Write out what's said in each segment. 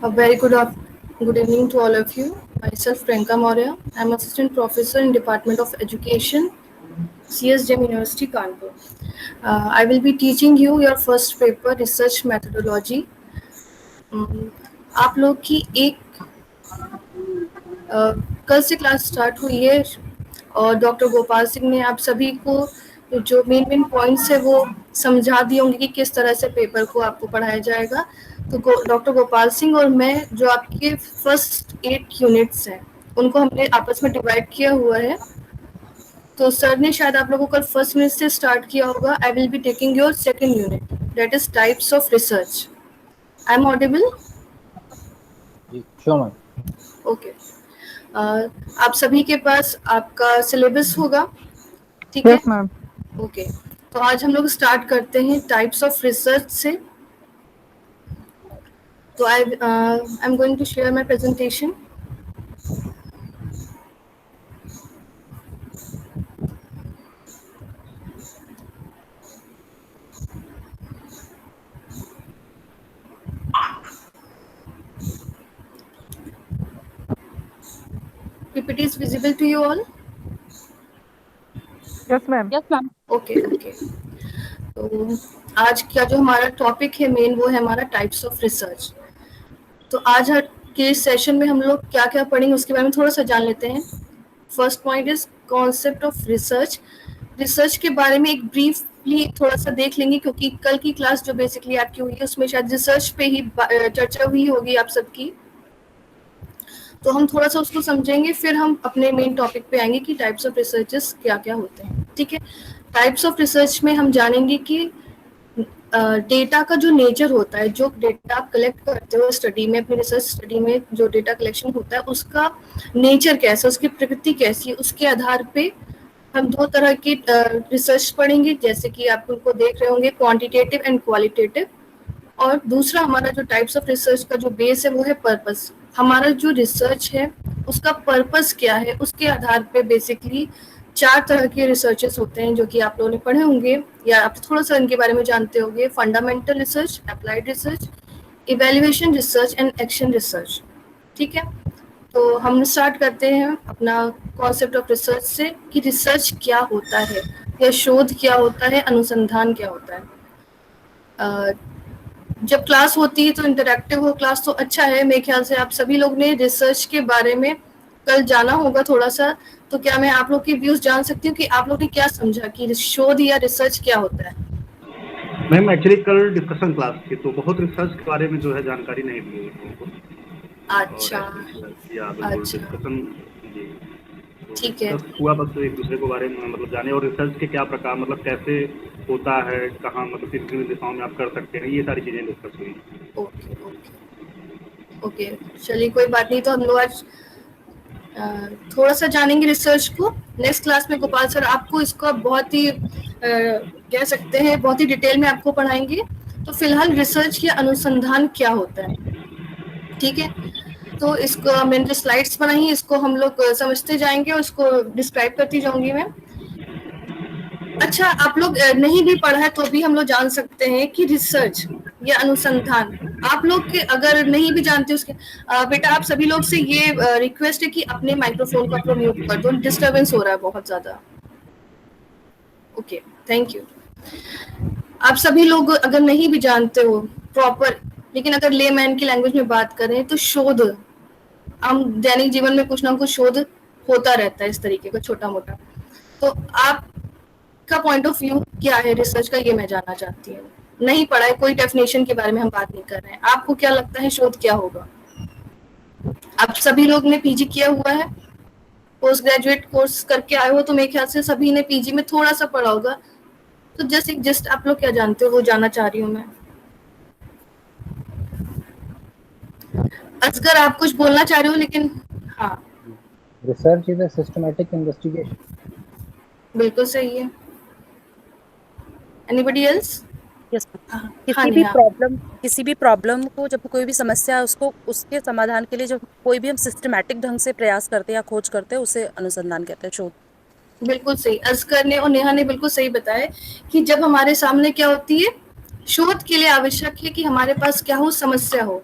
A very good evening to all of you. Myself, Priyanka Maurya. I'm Assistant Professor in Department of Education, CSJM University, Kanpur. I will be teaching you your first paper, Research Methodology. आप लोग की एक कल से class start हुई है और doctor Gopal Singh ने आप सभी को जो मेन पॉइंट्स है वो समझा दिए होंगे कि किस तरह से पेपर को आपको पढ़ाया जाएगा। तो डॉक्टर गोपाल सिंह और मैं जो आपके फर्स्ट 8 यूनिट्स हैं उनको हमने आपस में डिवाइड किया हुआ है। तो सर ने शायद आप लोगों को कल फर्स्ट यूनिट से स्टार्ट किया होगा। I will be taking your second unit, that is types of research. I am audible? Sure ma'am. Okay, आप सभी के पास आपका सिलेबस होगा, ठीक है? Yes ma'am. ओके, तो आज हम लोग स्टार्ट करते हैं टाइप्स ऑफ रिसर्च से। तो I am going to share my presentation. PPT is visible to you all? Yes ma'am. Yes ma'am. Okay okay, तो आज का जो हमारा टॉपिक है मेन वो है हमारा टाइप्स ऑफ रिसर्च। तो आज के सेशन में हम लोग क्या क्या पढ़ेंगे उसके बारे में थोड़ा सा जान लेते हैं। First point is concept of research. Research के बारे में एक ब्रीफली थोड़ा सा देख लेंगे क्योंकि कल की क्लास जो बेसिकली आपकी हुई है उसमें शायद रिसर्च पे ही चर्चा हुई होगी आप सबकी। तो हम थोड़ा सा उसको समझेंगे, फिर हम अपने मेन टॉपिक पे आएंगे कि टाइप्स ऑफ रिसर्चेस क्या क्या होते हैं, ठीक है? टाइप्स ऑफ रिसर्च में हम जानेंगे कि डेटा का जो नेचर होता है, जो डेटा आप कलेक्ट करते हो स्टडी में, अपनी रिसर्च स्टडी में जो डेटा कलेक्शन होता है उसका नेचर कैसा, उसकी प्रकृति कैसी है, उसके आधार पे हम दो तरह की रिसर्च पढ़ेंगे, जैसे कि आप उनको देख रहे होंगे, क्वांटिटेटिव एंड क्वालिटेटिव। और दूसरा हमारा जो टाइप्स ऑफ रिसर्च का जो बेस है वो है पर्पस। हमारा जो रिसर्च है उसका पर्पस क्या है, उसके आधार पे बेसिकली 4 तरह के रिसर्चेस होते हैं जो कि आप लोगों ने पढ़े होंगे या आप थोड़ा सा इनके बारे में जानते होंगे। Fundamental research, applied research, evaluation research and action research, ठीक है? तो हम स्टार्ट करते हैं अपना कॉन्सेप्ट ऑफ रिसर्च से कि रिसर्च क्या होता है या शोध क्या होता है, अनुसंधान क्या होता है। जब क्लास होती है तो इंटरैक्टिव हो क्लास तो अच्छा है। मेरे ख्याल से आप सभी लोग ने रिसर्च के बारे में कल जाना होगा थोड़ा सा, तो क्या मैं आप लोग के व्यूज जान सकती हूँ कि आप लोग ने क्या समझा कि शोध या रिसर्च क्या होता है? मैम एक्चुअली कल डिस्कशन क्लास थी तो बहुत रिसर्च के बारे में जो है जानकारी नहीं दी हमको। अच्छा डिस्कशन जी, ठीक है, हुआ बस एक दूसरे के बारे में मतलब जाने और रिसर्च के क्या प्रकार मतलब कैसे होता है, कहाँ मतलब किन किन दिशाओं में आप कर सकते हैं, ये सारी चीजें डिस्कस हुई। ओके ओके ओके, चलिए कोई बात नहीं। तो हम लोग आज थोड़ा सा जानेंगे रिसर्च को। नेक्स्ट क्लास में गोपाल सर आपको इसको बहुत ही कह सकते हैं बहुत ही डिटेल में आपको पढ़ाएंगे। तो फिलहाल रिसर्च या अनुसंधान क्या होता है, ठीक है? तो इसको मैंने जो स्लाइड्स बनाई है इसको हम लोग समझते जाएंगे और इसको डिस्क्राइब करती जाऊंगी मैं। अच्छा, आप लोग नहीं भी पढ़ा है तो भी हम लोग जान सकते हैं कि रिसर्च या अनुसंधान आप लोग के अगर नहीं भी जानते उसके बेटा आप सभी लोग से ये रिक्वेस्ट है कि अपने माइक्रोफोन को आप लोग म्यूट कर दो, डिस्टरबेंस हो रहा है बहुत ज्यादा। Okay, thank you. आप सभी लोग अगर नहीं भी जानते हो प्रॉपर, लेकिन अगर लेमैन की लैंग्वेज में बात करें तो शोध, हम दैनिक जीवन में कुछ ना कुछ शोध होता रहता है इस तरीके का छोटा मोटा। तो आपका पॉइंट ऑफ व्यू क्या है रिसर्च का, ये मैं जानना चाहती हूँ। नहीं पढ़ा है, कोई डेफिनेशन के बारे में हम बात नहीं कर रहे हैं। आपको क्या लगता है शोध क्या होगा? आप सभी लोग ने पीजी किया हुआ है, पोस्ट ग्रेजुएट कोर्स करके आए हो, तो मेरे ख्याल से सभी ने पीजी में थोड़ा सा पढ़ा होगा। तो जस्ट आप लोग क्या जानते हो वो जानना चाह रही हूँ मैं। असगर आप कुछ बोलना चाह रहे हो, लेकिन हाँ। Research is a systematic investigation. बिल्कुल सही है। Anybody else? यस। हाँ, किसी भी प्रॉब्लम को, जब कोई भी समस्या है उसको उसके समाधान के लिए जब कोई भी हम सिस्टमैटिक ढंग से प्रयास करते हैं या खोज करते हैं उसे अनुसंधान कहते हैं, शोध। बिल्कुल सही। असगर ने और नेहा ने बिल्कुल सही बताया कि जब हमारे सामने क्या होती है, शोध के लिए आवश्यक है कि हमारे पास क्या हो, समस्या हो।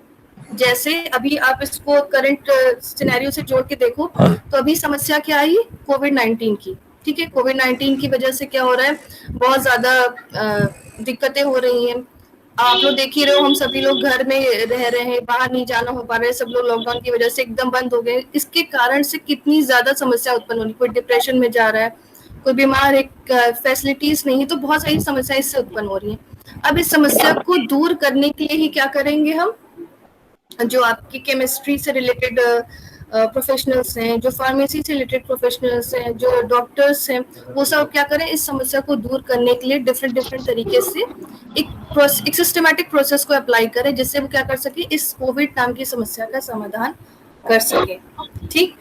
जैसे अभी आप इसको करंट सिनेरियो से जोड़ के देखो, तो अभी समस्या क्या आई, कोविड-19 की। ठीक है, कोविड-19 की वजह से क्या हो रहा है, बहुत ज्यादा दिक्कतें हो रही हैं। आप लोग देख ही रहे हो, हम सभी लोग घर में रह रहे हैं, बाहर नहीं जाना हो पा रहा है, सब लोग लॉकडाउन की वजह से एकदम बंद हो गए। इसके कारण से कितनी ज्यादा समस्या उत्पन्न हो रही, कोई डिप्रेशन में जा रहा है, कोई बीमार है, फैसिलिटीज नहीं, तो बहुत सारी समस्याएं इससे उत्पन्न हो रही हैं। अब इस समस्या को दूर करने के लिए ही क्या करेंगे हम, जो आपकी केमिस्ट्री से रिलेटेड प्रोफेशनल्स हैं, जो फार्मेसी से रिलेटेड प्रोफेशनल्स हैं, जो डॉक्टर्स हैं, वो सब क्या करें, इस समस्या को दूर करने के लिए डिफरेंट डिफरेंट तरीके से एक सिस्टमैटिक प्रोसेस को अप्लाई करें, जिससे वो क्या कर सके, इस कोविड नाम की समस्या का समाधान कर सके। ठीक,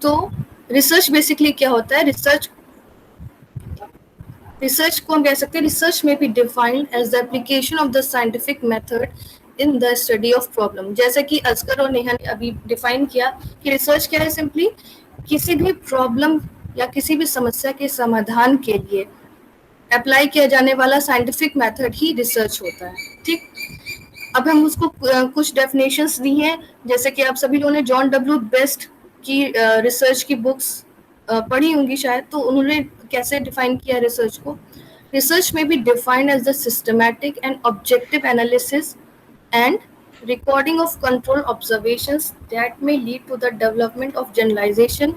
तो रिसर्च बेसिकली क्या होता है, रिसर्च को हम कह सकते हैं, रिसर्च में be defined as the application of the scientific method in the study of problem. जैसे कि असगर और नेहा ने अभी डिफाइन किया कि रिसर्च क्या है, सिंपली किसी भी प्रॉब्लम या किसी भी समस्या के समाधान के लिए अप्लाई किया जाने वाला साइंटिफिक मेथड ही रिसर्च होता है। ठीक, अब हम उसको कुछ डेफिनेशंस दी हैं, जैसे कि आप सभी लोगों ने जॉन डब्ल्यू बेस्ट की रिसर्च की बुक्स पढ़ी होंगी शायद, तो उन्होंने कैसे डिफाइन किया रिसर्च को। रिसर्च में be defined as the systematic and objective analysis and recording of control observations that may lead to the development of generalization,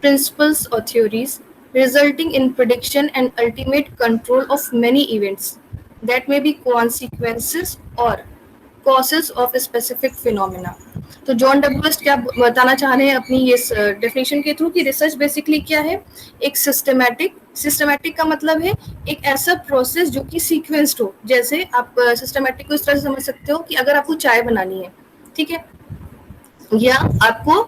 principles or theories, resulting in prediction and ultimate control of many events that may be consequences or causes of a specific phenomena. तो John W waste क्या बताना चाह रहे हैं अपनी ये definition के through कि रिसर्च बेसिकली क्या है, एक सिस्टमैटिक का मतलब है एक ऐसा प्रोसेस जो कि सीक्वेंस्ड हो। जैसे आप सिस्टमैटिक को इस तरह से समझ सकते हो कि अगर आपको चाय बनानी है, ठीक है, या आपको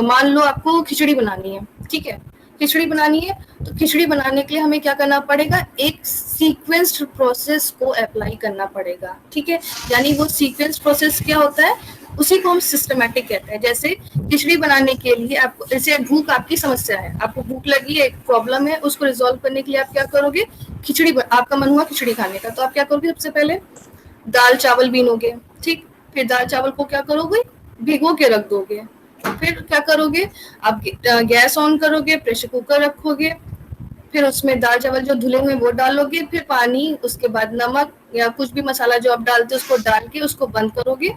मान लो आपको खिचड़ी बनानी है, ठीक है, खिचड़ी बनानी है, तो खिचड़ी बनाने के लिए हमें क्या करना पड़ेगा, एक सीक्वेंस्ड प्रोसेस को अप्लाई करना पड़ेगा। ठीक है, यानी वो सीक्वेंस प्रोसेस क्या होता है, उसी को हम सिस्टमैटिक कहते हैं। जैसे खिचड़ी बनाने के लिए आपको, जैसे भूख आपकी समस्या है, आपको भूख लगी है, एक प्रॉब्लम है, उसको रिजॉल्व करने के लिए आप क्या करोगे, आपका मन हुआ खिचड़ी खाने का, तो आप क्या करोगे, सबसे पहले दाल चावल बीनोगे, ठीक, फिर दाल चावल को क्या करोगे, भिगो के रख दोगे, फिर क्या करोगे, आप गैस ऑन करोगे, प्रेशर कुकर रखोगे, फिर उसमें दाल चावल जो धुले हुए वो डालोगे, फिर पानी, उसके बाद नमक या कुछ भी मसाला जो आप डालते हो उसको डाल के उसको बंद करोगे।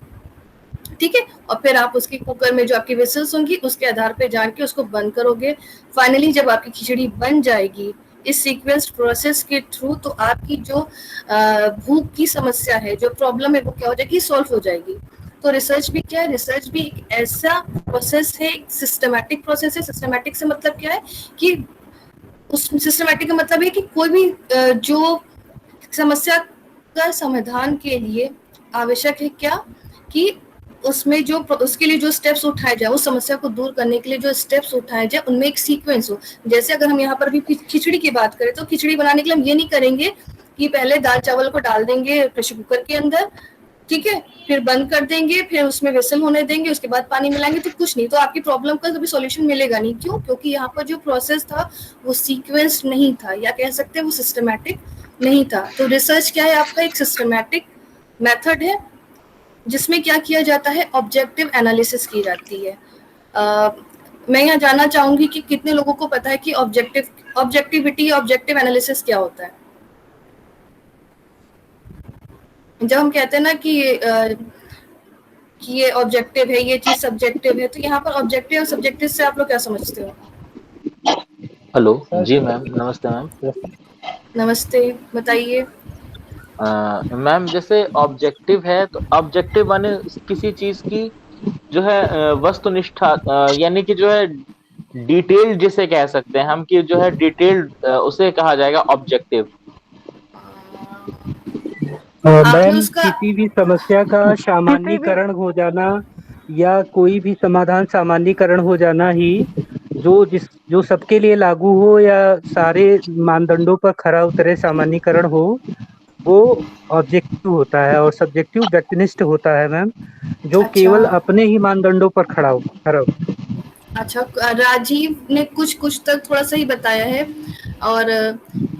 ठीक है, और फिर आप उसकी कुकर में जो आपकी विसल्स होंगी उसके आधार पे जान के उसको बंद करोगे। फाइनली जब आपकी खिचड़ी बन जाएगी इस सीक्वेंस प्रोसेस के थ्रू, तो आपकी जो भूख की समस्या है, जो प्रॉब्लम है, वो क्या हो जाएगी, सॉल्व हो जाएगी। तो रिसर्च भी क्या है, रिसर्च भी एक ऐसा प्रोसेस है, एक सिस्टमैटिक प्रोसेस है। सिस्टमैटिक से मतलब क्या है कि उस सिस्टमैटिक का मतलब है कि कोई भी जो समस्या का समाधान के लिए आवश्यक है क्या, कि उसमें जो उसके लिए जो स्टेप्स उठाए जाए, उस समस्या को दूर करने के लिए जो स्टेप्स उठाए जाए, उनमें एक सीक्वेंस हो। जैसे अगर हम यहाँ पर भी खिचड़ी की बात करें, तो खिचड़ी बनाने के लिए हम ये नहीं करेंगे कि पहले दाल चावल को डाल देंगे प्रेशर कुकर के अंदर, ठीक है, फिर बंद कर देंगे, फिर उसमें विसल होने देंगे, उसके बाद पानी मिलाएंगे, तो कुछ नहीं, तो आपकी प्रॉब्लम का कभी सॉल्यूशन मिलेगा नहीं। क्यों? क्योंकि यहाँ पर जो प्रोसेस था वो सीक्वेंस नहीं था, या कह सकते हैं वो सिस्टमैटिक नहीं था। तो रिसर्च क्या है, आपका एक सिस्टमैटिक मेथड है जिसमें क्या किया जाता है, ऑब्जेक्टिव एनालिसिस की जाती है। मैं यहाँ जानना चाहूंगी कि कितने लोगों को पता है कि ऑब्जेक्टिविटी, ऑब्जेक्टिव एनालिसिस क्या होता है। जब हम कहते हैं ना कि ये ऑब्जेक्टिव है, ये चीज सब्जेक्टिव है, तो यहाँ पर ऑब्जेक्टिव और सब्जेक्टिव से आप लोग क्या समझते हो? हेलो जी मैम, नमस्ते मैम। नमस्ते, बताइए। मैम जैसे ऑब्जेक्टिव है, तो ऑब्जेक्टिव माने किसी चीज की जो है वस्तुनिष्ठा, यानी कि जो है डिटेल्ड जिसे कह सकते हैं हम, कि जो है डिटेल्ड उसे कहा जाएगा ऑब्जेक्टिव। मैम किसी भी समस्या का सामान्यीकरण हो जाना, या कोई भी समाधान सामान्यीकरण हो जाना ही जो सबके लिए लागू हो या सारे मानदंडों पर खरा उतरे सामान्यीकरण हो, वो ऑब्जेक्टिव होता है। और सब्जेक्टिव व्यक्तिनिष्ठ होता है मैम, जो केवल अपने ही मानदंडों पर खड़ा हो। अच्छा, राजीव ने कुछ तक थोड़ा सा ही बताया है। और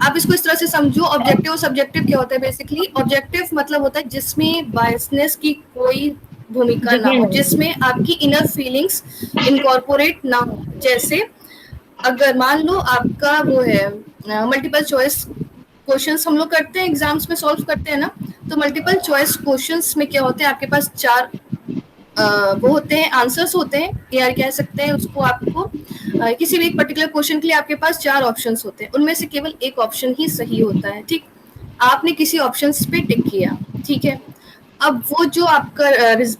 आप इसको इस तरह से समझो, ऑब्जेक्टिव और सब्जेक्टिव क्या होता है बेसिकली। ऑब्जेक्टिव मतलब होता है जिसमें बायसनेस की कोई भूमिका ना हो, जिसमें आपकी इनर फीलिंग्स इनकॉर्पोरेट ना हो। जैसे अगर मान लो आपका वो है मल्टीपल चॉइस क्वेश्चंस हम लोग करते हैं एग्जाम्स में, सॉल्व करते हैं ना, तो मल्टीपल चॉइस क्वेश्चंस में क्या होते हैं, आपके पास चार वो होते हैं, आंसर्स होते हैं, या कह सकते हैं उसको आपको किसी भी एक पर्टिकुलर क्वेश्चन के लिए आपके पास चार ऑप्शंस होते हैं, उनमें से केवल एक ऑप्शन ही सही होता है। ठीक, आपने किसी ऑप्शन पे टिक किया, ठीक है। अब वो जो आपका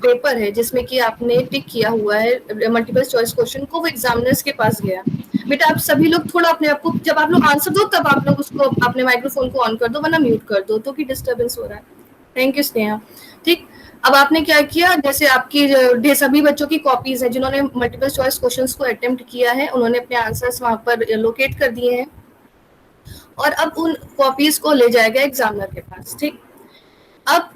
पेपर है जिसमें कि आपने टिक किया हुआ है मल्टीपल चॉइस क्वेश्चन को, वो एग्जामिनर्स के पास गया। बेटा आप सभी लोग थोड़ा अपने आप को, जब आप लोग आंसर दो तब आप लोग उसको अपने माइक्रोफोन को ऑन कर दो, वरना म्यूट कर दो, तो कि डिस्टर्बेंस हो रहा है। Thank you Sneha. ठीक, अब आपने क्या किया, जैसे आपकी सभी बच्चों की कॉपीज है जिन्होंने मल्टीपल चॉइस क्वेश्चंस को अटेम्प्ट किया है, उन्होंने अपने आंसर्स वहां पर लोकेट कर दिए हैं, और अब उन कॉपीज को ले जाएगा एग्जामिनर के पास। ठीक, अब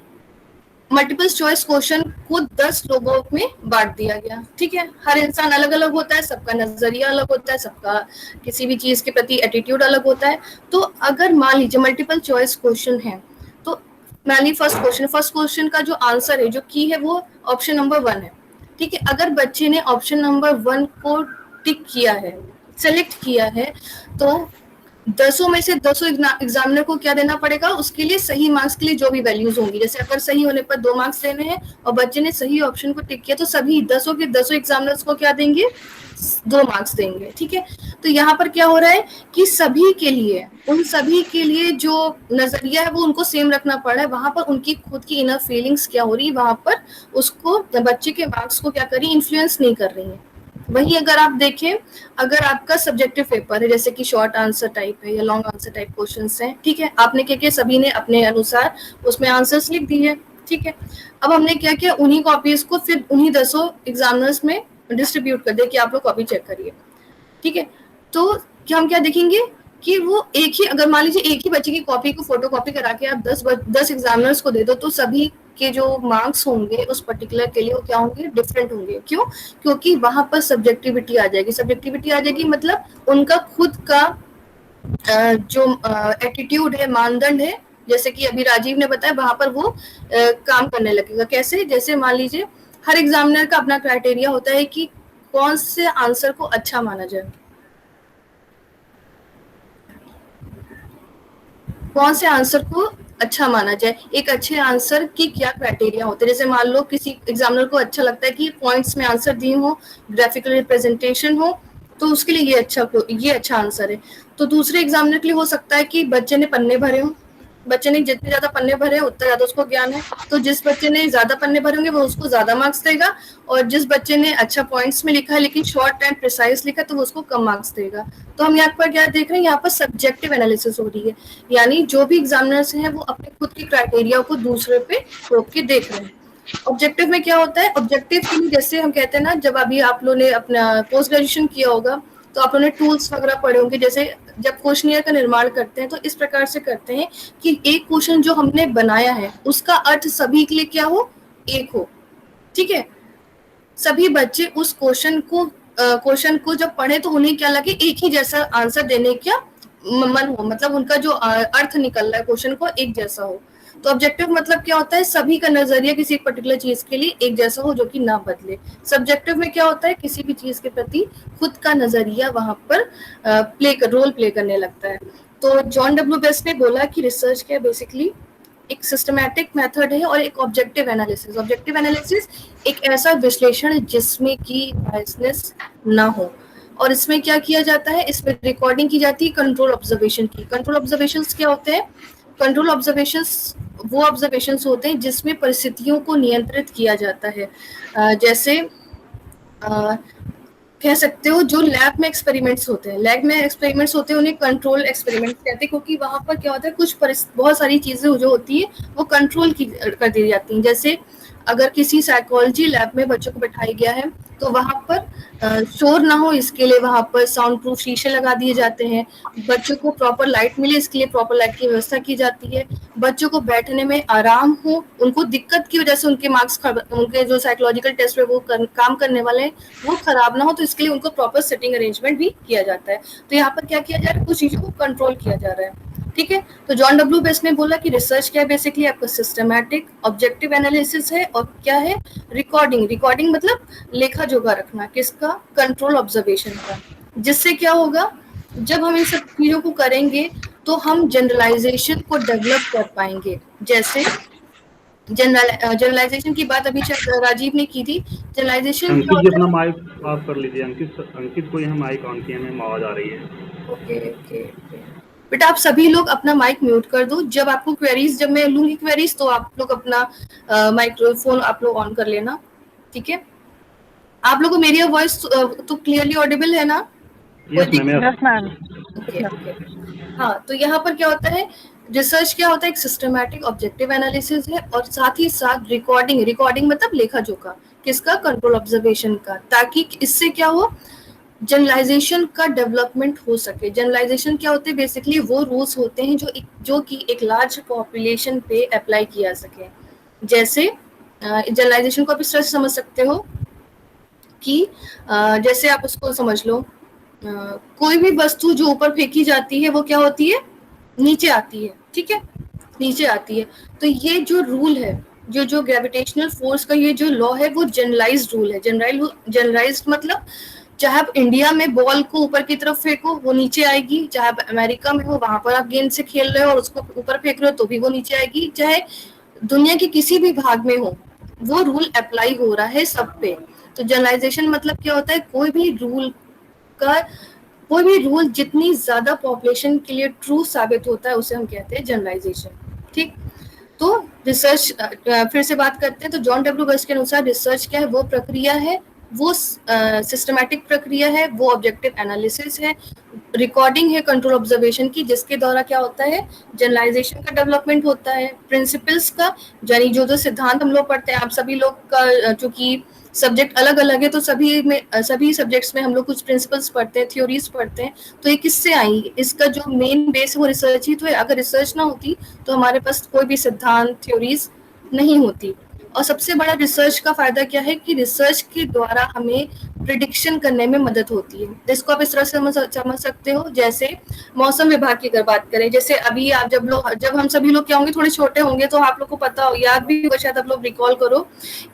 मल्टीपल चॉइस क्वेश्चन को 10 लोगों में बांट दिया गया। ठीक है, हर इंसान अलग अलग होता है, सबका नजरिया अलग होता है, सबका किसी भी चीज के प्रति एटीट्यूड अलग होता है। तो अगर मान लीजिए मल्टीपल चॉइस क्वेश्चन है, तो मान ली फर्स्ट क्वेश्चन का जो आंसर है, जो की है, वो ऑप्शन नंबर 1 है। ठीक है, अगर बच्चे ने ऑप्शन नंबर 1 को टिक किया है, सेलेक्ट किया है, तो 10 में से 10 एग्जामिनर को क्या देना पड़ेगा, उसके लिए सही मार्क्स के लिए जो भी वैल्यूज होंगी। जैसे अगर सही होने पर 2 मार्क्स देने हैं और बच्चे ने सही ऑप्शन को टिक किया, तो सभी 10 के 10 एग्जामिनर्स को क्या देंगे, 2 मार्क्स देंगे। ठीक है, तो यहाँ पर क्या हो रहा है कि सभी के लिए, उन सभी के लिए जो नजरिया है वो उनको सेम रखना पड़ रहा है। वहां पर उनकी खुद की इनर फीलिंग्स क्या हो रही है, वहां पर उसको बच्चे के मार्क्स को क्या करी, इन्फ्लुएंस नहीं कर रही है। वही अगर आप देखें, अगर आपका सब्जेक्टिव पेपर है, जैसे कि शॉर्ट आंसर टाइप है या लॉन्ग आंसर टाइप क्वेश्चंस हैं, ठीक है, आपने क्या किया, सभी ने अपने अनुसार उसमें आंसर्स लिख दिए। ठीक है, अब हमने क्या किया, उन्हीं कॉपीज को फिर उन्हीं 10 एग्जामिनर्स में डिस्ट्रीब्यूट कर दिया कि आप लोग कॉपी चेक करिए। ठीक है, तो क्या हम क्या देखेंगे कि वो एक ही, अगर मान लीजिए एक ही बच्चे की कॉपी को फोटो कॉपी करा के आप 10 एग्जामिनर्स को दे दो, तो सभी के जो मार्क्स होंगे उस पर्टिकुलर के लिए वो क्या होंगे, डिफरेंट होंगे। क्यों? क्योंकि वहां पर सब्जेक्टिविटी आ जाएगी। सब्जेक्टिविटी आ जाएगी मतलब उनका खुद का जो एटीट्यूड है, मानदंड है, जैसे कि अभी राजीव ने बताया, वहां पर वो काम करने लगेगा। कैसे? जैसे मान लीजिए हर एग्जामिनर का अपना क्राइटेरिया होता है कि कौन से आंसर को अच्छा माना जाए, कौन से आंसर को अच्छा माना जाए। एक अच्छे आंसर की क्या क्राइटेरिया होते हैं, जैसे मान लो किसी एग्जामिनर को अच्छा लगता है कि पॉइंट्स में आंसर दिए हो, ग्राफिकल रिप्रेजेंटेशन हो, तो उसके लिए ये अच्छा आंसर है। तो दूसरे एग्जामिनर के लिए हो सकता है कि बच्चे ने पन्ने भरे हो, बच्चे ने जितने ज्यादा पन्ने भरे उतना ज्यादा उसको ज्ञान है, तो जिस बच्चे ने ज्यादा पन्ने भरे होंगे वो उसको ज्यादा मार्क्स देगा, और जिस बच्चे ने अच्छा पॉइंट्स में लिखा है लेकिन शॉर्ट एंड प्रिसाइज लिखा है तो वो उसको कम मार्क्स देगा। तो हम यहाँ पर क्या देख रहे हैं, यहाँ पर सब्जेक्टिव एनालिसिस हो रही है, यानी जो भी एग्जामिनर्स हैं वो अपने खुद के क्राइटेरिया को दूसरे पे रोक के देख रहे हैं। ऑब्जेक्टिव में क्या होता है, ऑब्जेक्टिव के लिए जैसे हम कहते हैं ना, जब अभी आप लोगों ने अपना पोस्ट ग्रेजुएशन किया होगा तो आप लोगों ने टूल्स वगैरह पढ़े होंगे, जैसे जब क्वेश्चनियर का निर्माण करते हैं तो इस प्रकार से करते हैं कि एक क्वेश्चन जो हमने बनाया है उसका अर्थ सभी के लिए क्या हो, एक हो। ठीक है, सभी बच्चे उस क्वेश्चन को जब पढ़े तो उन्हें क्या लगे, एक ही जैसा आंसर देने का मन हो, मतलब उनका जो अर्थ निकल रहा है क्वेश्चन को एक जैसा हो। तो ऑब्जेक्टिव मतलब क्या होता है, सभी का नजरिया किसी एक पर्टिकुलर चीज के लिए एक जैसा हो, जो कि ना बदले। सब्जेक्टिव में क्या होता है, किसी भी चीज के प्रति खुद का नजरिया वहां पर रोल प्ले करने लगता है। तो जॉन डब्ल्यू बेस्ट ने बोला कि रिसर्च क्या बेसिकली एक सिस्टमैटिक मेथड है और एक ऑब्जेक्टिव एनालिसिस। ऑब्जेक्टिव एनालिसिस एक ऐसा विश्लेषण है जिसमें कि बायसनेस ना हो, और इसमें क्या किया जाता है, इसमें रिकॉर्डिंग की जाती है कंट्रोल ऑब्जर्वेशन की। कंट्रोल ऑब्जर्वेशंस क्या होते हैं, कंट्रोल ऑब्जर्वेशंस वो ऑब्जर्वेशंस होते हैं जिसमें परिस्थितियों को नियंत्रित किया जाता है। जैसे कह सकते हो जो लैब में एक्सपेरिमेंट्स होते हैं, उन्हें कंट्रोल एक्सपेरिमेंट्स कहते हैं, क्योंकि वहां पर क्या होता है, बहुत सारी चीजें जो होती है वो कंट्रोल कर दी जाती हैं। जैसे अगर किसी साइकोलॉजी लैब में बच्चों को बैठाया गया है तो वहां पर शोर ना हो इसके लिए वहां पर साउंड प्रूफ शीशे लगा दिए जाते हैं, बच्चों को प्रॉपर लाइट मिले इसके लिए प्रॉपर लाइट की व्यवस्था की जाती है, बच्चों को बैठने में आराम हो, उनको दिक्कत की वजह से उनके मार्क्स, उनके जो साइकोलॉजिकल टेस्ट है वो काम करने वाले हैं वो खराब ना हो, तो इसके लिए उनको प्रॉपर सिटिंग अरेंजमेंट भी किया जाता है। तो यहाँ पर क्या किया जा रहा है, कुछ चीजों को कंट्रोल किया जा रहा है। ठीक है, तो जॉन डब्ल्यू बेस्ट ने बोला कि रिसर्च क्या है, बेसिकली आपका सिस्टमैटिक ऑब्जेक्टिव एनालिसिस है, और क्या है, रिकॉर्डिंग। रिकॉर्डिंग मतलब लेखा जोखा रखना, किसका, कंट्रोल ऑब्जर्वेशन का। जिससे क्या होगा, जब हम इन सब चीजों को करेंगे तो हम जनरलाइजेशन को डेवलप कर पाएंगे। जैसे जनरलाइजेशन की बात अभी शायद राजीव ने की थी। जनरलाइजेशन क्या अंकित जी होता अपना है, माइक ऑफ कर लीजिए। अंकित को यहाँ माइक ऑन किए में आवाज आ रही है। ओके ओके ओके, बेटा आप सभी लोग अपना माइक म्यूट कर दो। जब आपको क्वेरीज, जब मैं लूंगी क्वेरीज तो आप लोग अपना माइक्रोफोन आप लोग ऑन कर लेना। ठीक है, आप लोगों को मेरी वॉइस तो क्लियरली ऑडिबल है ना? Yes ma'am. Okay okay. हाँ, तो यहाँ पर क्या होता है, रिसर्च क्या होता है, एक सिस्टमैटिक ऑब्जेक्टिव एनालिसिस है, और साथ ही साथ रिकॉर्डिंग। रिकॉर्डिंग मतलब लेखा जोखा, किसका, कंट्रोल ऑब्जर्वेशन का, ताकि इससे क्या हो, जनरलाइजेशन का डेवलपमेंट हो सके। जनरलाइजेशन क्या होते हैं, बेसिकली वो रूल्स होते हैं जो कि एक लार्ज पॉपुलेशन पे अप्लाई किया सके। जैसे जनरलाइजेशन को आप इस तरह से समझ सकते हो कि जैसे आप उसको समझ लो, कोई भी वस्तु जो ऊपर फेंकी जाती है वो क्या होती है, नीचे आती है। ठीक है, नीचे आती है। तो ये जो रूल है, जो ग्रेविटेशनल फोर्स का ये जो लॉ है, वो जनरलाइज्ड रूल है। जनरलाइज्ड मतलब चाहे आप इंडिया में बॉल को ऊपर की तरफ फेंको वो नीचे आएगी, चाहे आप अमेरिका में हो वहां पर आप गेंद से खेल रहे हो और उसको ऊपर फेंक रहे हो तो भी वो नीचे आएगी, चाहे दुनिया के किसी भी भाग में हो, वो रूल अप्लाई हो रहा है सब पे। तो जनरलाइजेशन मतलब क्या होता है, कोई भी रूल जितनी ज्यादा पॉपुलेशन के लिए ट्रू साबित होता है उसे हम कहते हैं जनरलाइजेशन। ठीक, तो रिसर्च फिर से बात करते हैं। तो जॉन डब्ल्यू बेस्ट के अनुसार रिसर्च क्या है, वो प्रक्रिया है, वो सिस्टमैटिक प्रक्रिया है, वो ऑब्जेक्टिव एनालिसिस है, रिकॉर्डिंग है कंट्रोल ऑब्जर्वेशन की, जिसके द्वारा क्या होता है, जनरलाइजेशन का डेवलपमेंट होता है, प्रिंसिपल्स का, यानी जो सिद्धांत हम लोग पढ़ते हैं, आप सभी लोग का चूंकि सब्जेक्ट अलग अलग है तो सभी सब्जेक्ट्स में हम लोग कुछ प्रिंसिपल्स पढ़ते हैं, थ्योरीज पढ़ते हैं। तो ये किससे आई, इसका जो मेन बेस है वो रिसर्च ही तो है। अगर रिसर्च ना होती तो हमारे पास कोई भी सिद्धांत, थ्योरीज नहीं होती। और सबसे बड़ा रिसर्च का फायदा क्या है कि रिसर्च के द्वारा हमें प्रिडिक्शन करने में मदद होती है। जिसको आप इस तरह से समझ सकते हो, जैसे मौसम विभाग की अगर बात करें, जैसे अभी आप जब हम सभी लोग क्या होंगे, थोड़े छोटे होंगे तो आप लोग को पता हो, याद भी होगा शायद, आप लोग रिकॉल करो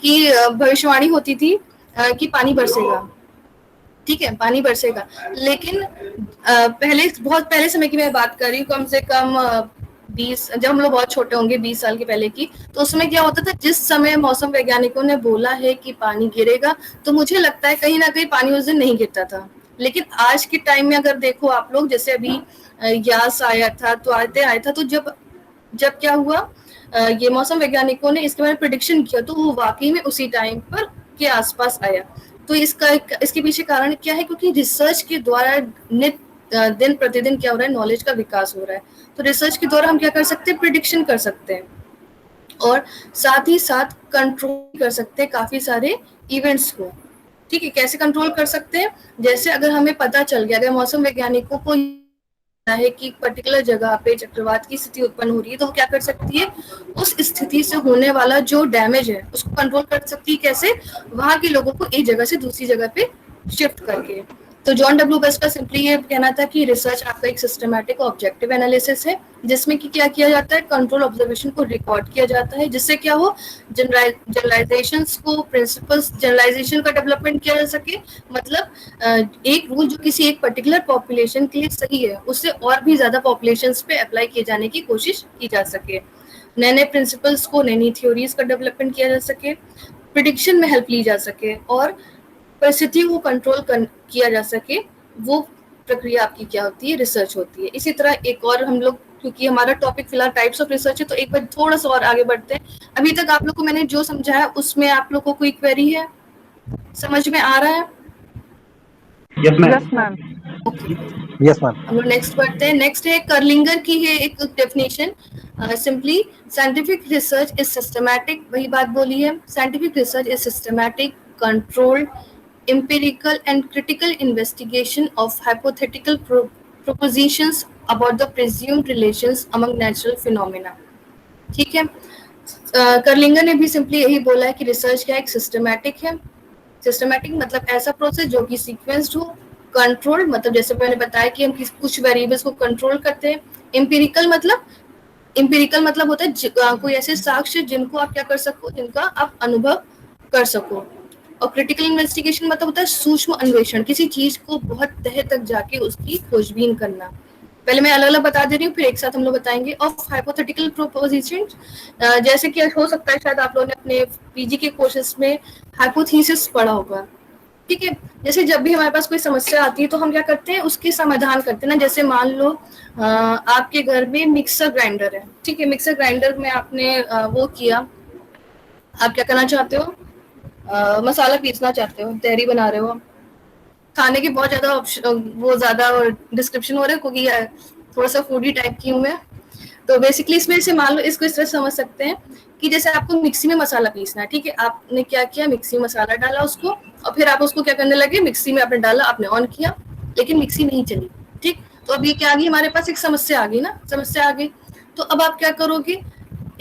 कि भविष्यवाणी होती थी कि पानी बरसेगा। ठीक है, पानी बरसेगा, लेकिन बहुत पहले समय की मैं बात कर रही हूँ, कम से कम 20, जब हम लोग बहुत छोटे होंगे, 20 साल के पहले की, तो उसमें क्या होता था, जिस समय मौसम वैज्ञानिकों ने बोला है कि पानी गिरेगा, तो मुझे लगता है कहीं ना कहीं पानी उस दिन नहीं गिरता था। लेकिन आज के टाइम में अगर देखो आप लोग, जैसे अभी यास आया था, तो आया था, तो जब क्या हुआ, ये मौसम वैज्ञानिकों ने इसके बारे में प्रिडिक्शन किया, तो वो वाकई में उसी टाइम पर के आसपास आया। तो इसके पीछे कारण क्या है, क्योंकि रिसर्च के द्वारा दिन प्रतिदिन क्या हो रहा है, नॉलेज का विकास हो रहा है। तो रिसर्च के द्वारा हम क्या कर सकते हैं, प्रिडिक्शन कर सकते हैं, और साथ ही साथ कंट्रोल कर सकते हैं काफी सारे इवेंट्स को। ठीक है, कैसे कंट्रोल कर सकते हैं, जैसे अगर हमें पता चल गया, अगर मौसम वैज्ञानिकों को है कि पर्टिकुलर जगह पे चक्रवात की स्थिति उत्पन्न हो रही है, तो वो क्या कर सकती है, उस स्थिति से होने वाला जो डैमेज है उसको कंट्रोल कर सकती है। कैसे, वहां के लोगों को एक जगह से दूसरी जगह पे शिफ्ट करके। तो जॉन डब्ल्यू बेस्ट का सिंपली ये कहना था कि रिसर्च आपका एक सिस्टमैटिक ऑब्जेक्टिव एनालिसिस है, जिसमें कि क्या किया जाता है, कंट्रोल ऑब्जर्वेशन को रिकॉर्ड किया जाता है, जिससे क्या हो, जनरलाइजेशंस को, प्रिंसिपल्स, जनरलाइजेशन का डेवलपमेंट किया जा सके। मतलब एक रूल जो किसी एक पर्टिकुलर पॉपुलेशन के लिए सही है, उससे और भी ज्यादा पॉपुलेशंस पे अप्लाई किए जाने की कोशिश की जा सके, नए नए प्रिंसिपल्स को, नई नई थ्योरीज का डेवलपमेंट किया जा सके, प्रिडिक्शन में हेल्प ली जा सके, और परिस्थितियों को कंट्रोल किया जा सके। वो प्रक्रिया आपकी क्या होती है, रिसर्च होती है। इसी तरह एक और हम लोग, क्योंकि हमारा टॉपिक फिलहाल टाइप्स ऑफ रिसर्च है, तो एक बार थोड़ा सा और आगे बढ़ते हैं। अभी तक आप लोग को मैंने जो समझाया उसमें आप लोग को कोई क्वेरी है, समझ में आ रहा है? Yes ma'am. Yes ma'am. हम लोग नेक्स्ट बढ़ते हैं। नेक्स्ट है कर्लिंगर की है एक definition, simply scientific research is systematic, वही बात बोली है, scientific research is systematic, controlled, empirical and critical investigation of hypothetical propositions about the presumed relations among natural phenomena. ठीक है, करलिंगर ने भी सिंपली यही बोला है कि रिसर्च क्या एक सिस्टमैटिक है। सिस्टमैटिक मतलब ऐसा प्रोसेस जो कि सीक्वेंस्ड हो, कंट्रोल मतलब जैसे मैंने बताया कि हम कुछ वेरिएबल्स को कंट्रोल करते हैं। एम्पिरिकल मतलब होता है कोई ऐसे साक्ष्य जिनको आप क्या कर सको, जिनका आप अनुभव कर सको। और क्रिटिकल इन्वेस्टिगेशन मतलब होता है सूक्ष्म अन्वेषण, किसी चीज को बहुत तह तक जाके उसकी खोजबीन करना। पहले मैं अलग अलग बता दे रही हूँ, फिर एक साथ हम लोग बताएंगे। ऑफ हाइपोथेटिकल प्रोपोजिशन, जैसे कि हो सकता है शायद आप लोगों ने अपने पीजी के कोर्सेज में हाइपोथेसिस पढ़ा होगा, ठीक है। जैसे जब भी हमारे पास कोई समस्या आती है तो हम क्या करते हैं, उसके समाधान करते हैं ना। जैसे मान लो आपके घर में मिक्सर ग्राइंडर है, ठीक है। मिक्सर ग्राइंडर में आपने वो किया, आप क्या करना चाहते हो, मसाला पीसना चाहते हो, तहरी बना रहे हो। खाने के बहुत ज्यादा वो ज्यादा डिस्क्रिप्शन हो रहा है क्योंकि थोड़ा सा फूडी टाइप की हूँ मैं। तो बेसिकली इसमें से मान लो इसको इस तरह समझ सकते हैं कि जैसे आपको मिक्सी में मसाला पीसना है, ठीक है। आपने क्या किया, मिक्सी में मसाला डाला उसको, और फिर आप उसको क्या करने लगे, मिक्सी में आपने डाला, आपने ऑन किया, लेकिन मिक्सी नहीं चली, ठीक। तो अब ये क्या आ गई, हमारे पास एक समस्या आ गई ना, समस्या आ गई। तो अब आप क्या करोगे,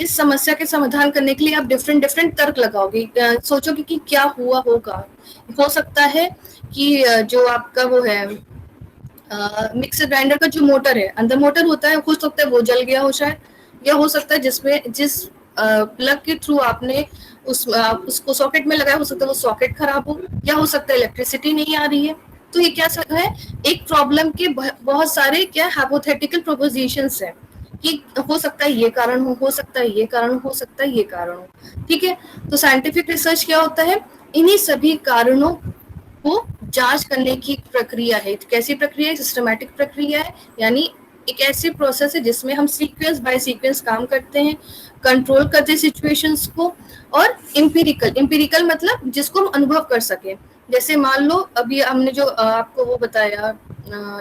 इस समस्या के समाधान करने के लिए आप डिफरेंट तर्क लगाओगे, सोचोगे कि क्या हुआ होगा। हो सकता है कि जो आपका वो है मिक्सर ग्राइंडर का जो मोटर है, अंदर मोटर होता है, हो सकता है वो जल गया हो शायद, या हो सकता है जिस प्लग के थ्रू आपने उसको सॉकेट में लगाया, हो सकता है वो सॉकेट खराब हो, या हो सकता है इलेक्ट्रिसिटी नहीं आ रही है। तो ये क्या है, एक प्रॉब्लम के बहुत सारे क्या हाइपोथेटिकल प्रोपोजिशंस है कि हो सकता है ये कारण हो सकता है ये कारण हो सकता है ये कारण हो, ठीक है। तो साइंटिफिक रिसर्च क्या होता है, इन्हीं सभी कारणों को जांच करने की प्रक्रिया है। कैसी प्रक्रिया है, सिस्टमैटिक प्रक्रिया है, यानी एक ऐसी प्रोसेस है जिसमें हम सीक्वेंस बाय सीक्वेंस काम करते हैं, कंट्रोल करते हैं सिचुएशंस को। और एम्पिरिकल मतलब जिसको हम अनुभव कर सके। जैसे मान लो अभी हमने जो आपको वो बताया,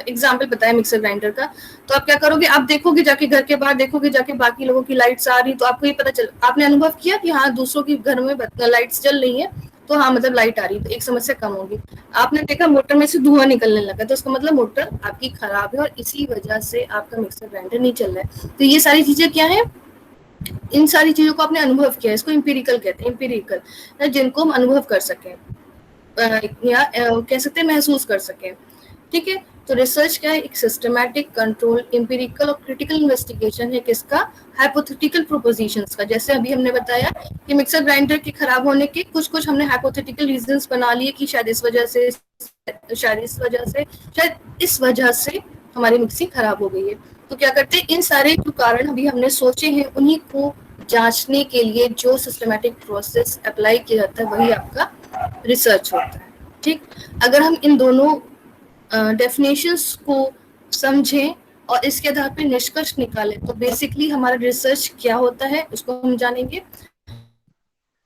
एग्जाम्पल बताया मिक्सर ग्राइंडर का, तो आप क्या करोगे, आप देखोगे जाके घर के बाहर देखोगे जाके बाकी लोगों की लाइट्स आ रही, तो आपको ये पता चल, आपने अनुभव किया कि हाँ दूसरों के घर में लाइट्स जल रही है, तो हाँ मतलब लाइट आ रही, तो एक समस्या कम होगी। आपने देखा मोटर में से धुआं निकलने लगा, तो उसका मतलब मोटर आपकी खराब है और इसी वजह से आपका मिक्सर ग्राइंडर नहीं चल रहा है। तो ये सारी चीजें क्या है, इन सारी चीजों को आपने अनुभव किया, इसको एम्पिरिकल कहते हैं। एम्पिरिकल जिनको हम अनुभव कर सकें या कह सकते हैं महसूस कर सकें, ठीक है। तो रिसर्च क्या है, एक सिस्टमैटिक, कंट्रोल, एम्पिरिकल और क्रिटिकल इन्वेस्टिगेशन है किसका, हाइपोथेटिकल प्रोपोजिशंस का। जैसे अभी हमने बताया कि मिक्सर ग्राइंडर के खराब होने के कुछ हमने हाइपोथेटिकल रीजंस बना लिए कि शायद इस वजह से शायद इस वजह से हमारी मिक्सी खराब हो गई है। तो क्या करते हैं, इन सारे जो कारण अभी हमने सोचे हैं उन्हीं को जांचने के लिए जो सिस्टमैटिक प्रोसेस अप्लाई किया जाता है वही आपका रिसर्च होता है, ठीक। अगर हम इन दोनों डेफिनेशंस को समझें और इसके आधार पर निष्कर्ष निकालें तो बेसिकली हमारा रिसर्च क्या होता है उसको हम जानेंगे।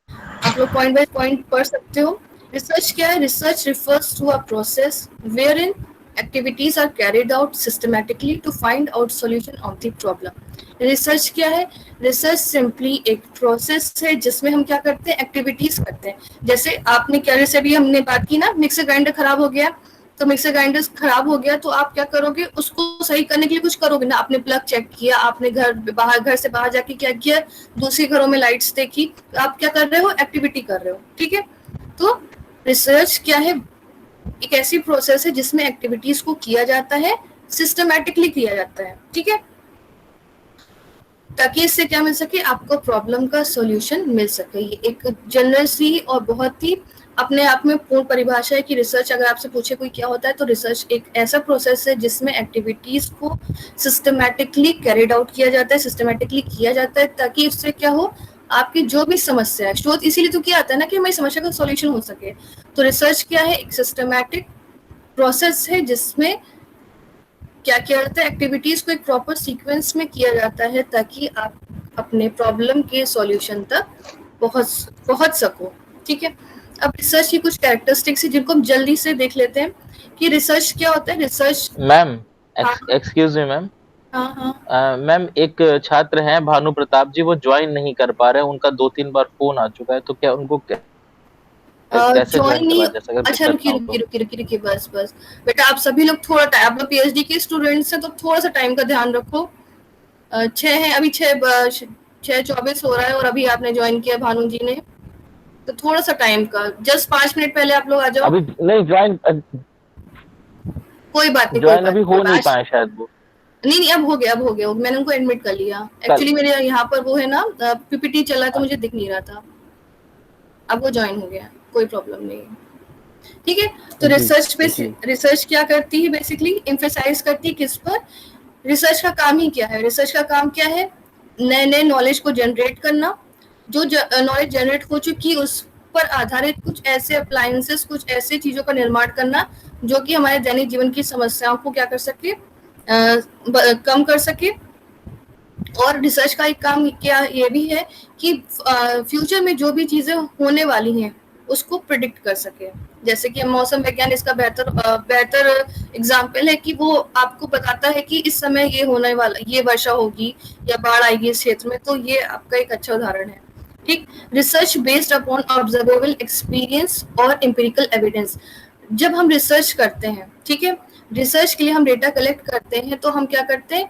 आप लोग पॉइंट बाय पॉइंट पढ़ सकते हो। रिसर्च क्या है, research refers to a process wherein activities are carried out systematically to find out solution of the problem. Research क्या है, रिसर्च सिंपली एक प्रोसेस है जिसमें हम क्या करते हैं, एक्टिविटीज करते हैं। जैसे आपने क्या, जैसे अभी हमने बात की ना, मिक्सर ग्राइंडर खराब हो गया, तो मिक्सर ग्राइंडर खराब हो गया तो आप क्या करोगे, उसको सही करने के लिए कुछ करोगे ना। आपने प्लग चेक किया, आपने घर से बाहर जाके क्या किया, दूसरे घरों में लाइट्स देखी, तो आप क्या कर रहे हो, एक्टिविटी कर रहे हो, ठीक है। तो रिसर्च क्या है, एक ऐसी प्रोसेस है जिसमें एक्टिविटीज को किया जाता है, सिस्टमैटिकली किया जाता है, ठीक है, ताकि इससे क्या मिल सके, आपको प्रॉब्लम का सॉल्यूशन मिल सके। ये एक जनरल सी और बहुत ही अपने आप में पूर्ण परिभाषा है कि रिसर्च, अगर आपसे पूछे कोई क्या होता है तो रिसर्च एक ऐसा प्रोसेस है जिसमें एक्टिविटीज को सिस्टमैटिकली कैरिड आउट किया जाता है, सिस्टमैटिकली किया जाता है, ताकि उससे क्या हो, आपकी जो भी समस्या है, शोध इसीलिए तो किया आता है ना कि हमारी समस्या का सॉल्यूशन हो सके। तो रिसर्च क्या है, एक सिस्टमैटिक प्रोसेस है जिसमें क्या किया जाता है, एक्टिविटीज को एक प्रॉपर सीक्वेंस में किया जाता है ताकि आप अपने प्रॉब्लम के सॉल्यूशन तक पहुंच सको, ठीक है। अब रिसर्च की कुछ कैरेक्टरिस्टिक्स है जिनको हम जल्दी से देख लेते हैं कि रिसर्च क्या होता है। Research ma'am, excuse me ma'am, हाँ मैम एक छात्र हैं भानु प्रताप जी, वो ज्वाइन नहीं कर पा रहे, उनका 2-3 बार फोन आ चुका है, तो क्या उनको क्या कैसे ज्वाइन ज्वाइन नहीं। करना जैसे अगर मैं अच्छा करता रुकिए हूँ रुकिए तो? रुकिए रुकिए रुकिए, बस बस बेटा, आप सभी लोग थोड़ा टाइम, आप लोग पीएचडी के स्टूडेंट्स हैं तो थोड़ा सा टाइम का ध्यान रखो। 6 है अभी, 6:24 हो रहा है और अभी आपने ज्वाइन किया भानु जी ने, तो थोड़ा सा टाइम का, जस्ट 5 मिनट पहले आप लोग आ जाओ। अभी नहीं ज्वाइन, कोई बात नहीं, कोई ज्वाइन बात अभी नहीं, हो नहीं आज पाए शायद वो। नहीं नहीं, अब हो गया, अब हो गया, मैंने उनको एडमिट कर लिया। कल। एक्चुअली मेरे यहाँ पर वो है ना, पीपीटी चला तो मुझे दिख नहीं रहा था, अब वो ज्वाइन हो गया, कोई प्रॉब्लम नहीं है। ठीक है, तो जी रिसर्च पे, जी। रिसर्च क्या करती है बेसिकली, एम्फेसाइज करती है किस पर, रिसर्च का काम ही क्या है, रिसर्च का काम क्या है, नए नए नॉलेज को जनरेट करना, जो नॉलेज जनरेट हो चुकी उस पर आधारित कुछ ऐसे अप्लायंसेस, कुछ ऐसे चीजों का निर्माण करना जो कि हमारे दैनिक जीवन की समस्याओं को क्या कर सके, कम कर सके। और रिसर्च का एक काम क्या ये भी है कि फ्यूचर में जो भी चीजें होने वाली हैं उसको प्रिडिक्ट कर सके। जैसे कि मौसम विज्ञान इसका बेहतर एग्जाम्पल है कि वो आपको बताता है कि इस समय ये होने वाला, ये वर्षा होगी या बाढ़ आएगी इस क्षेत्र में, तो ये आपका एक अच्छा उदाहरण है। ठीक, research based upon observable experience और एम्पिरिकल एविडेंस। जब हम रिसर्च करते हैं, ठीक है, रिसर्च के लिए हम डेटा कलेक्ट करते हैं, तो हम क्या करते हैं,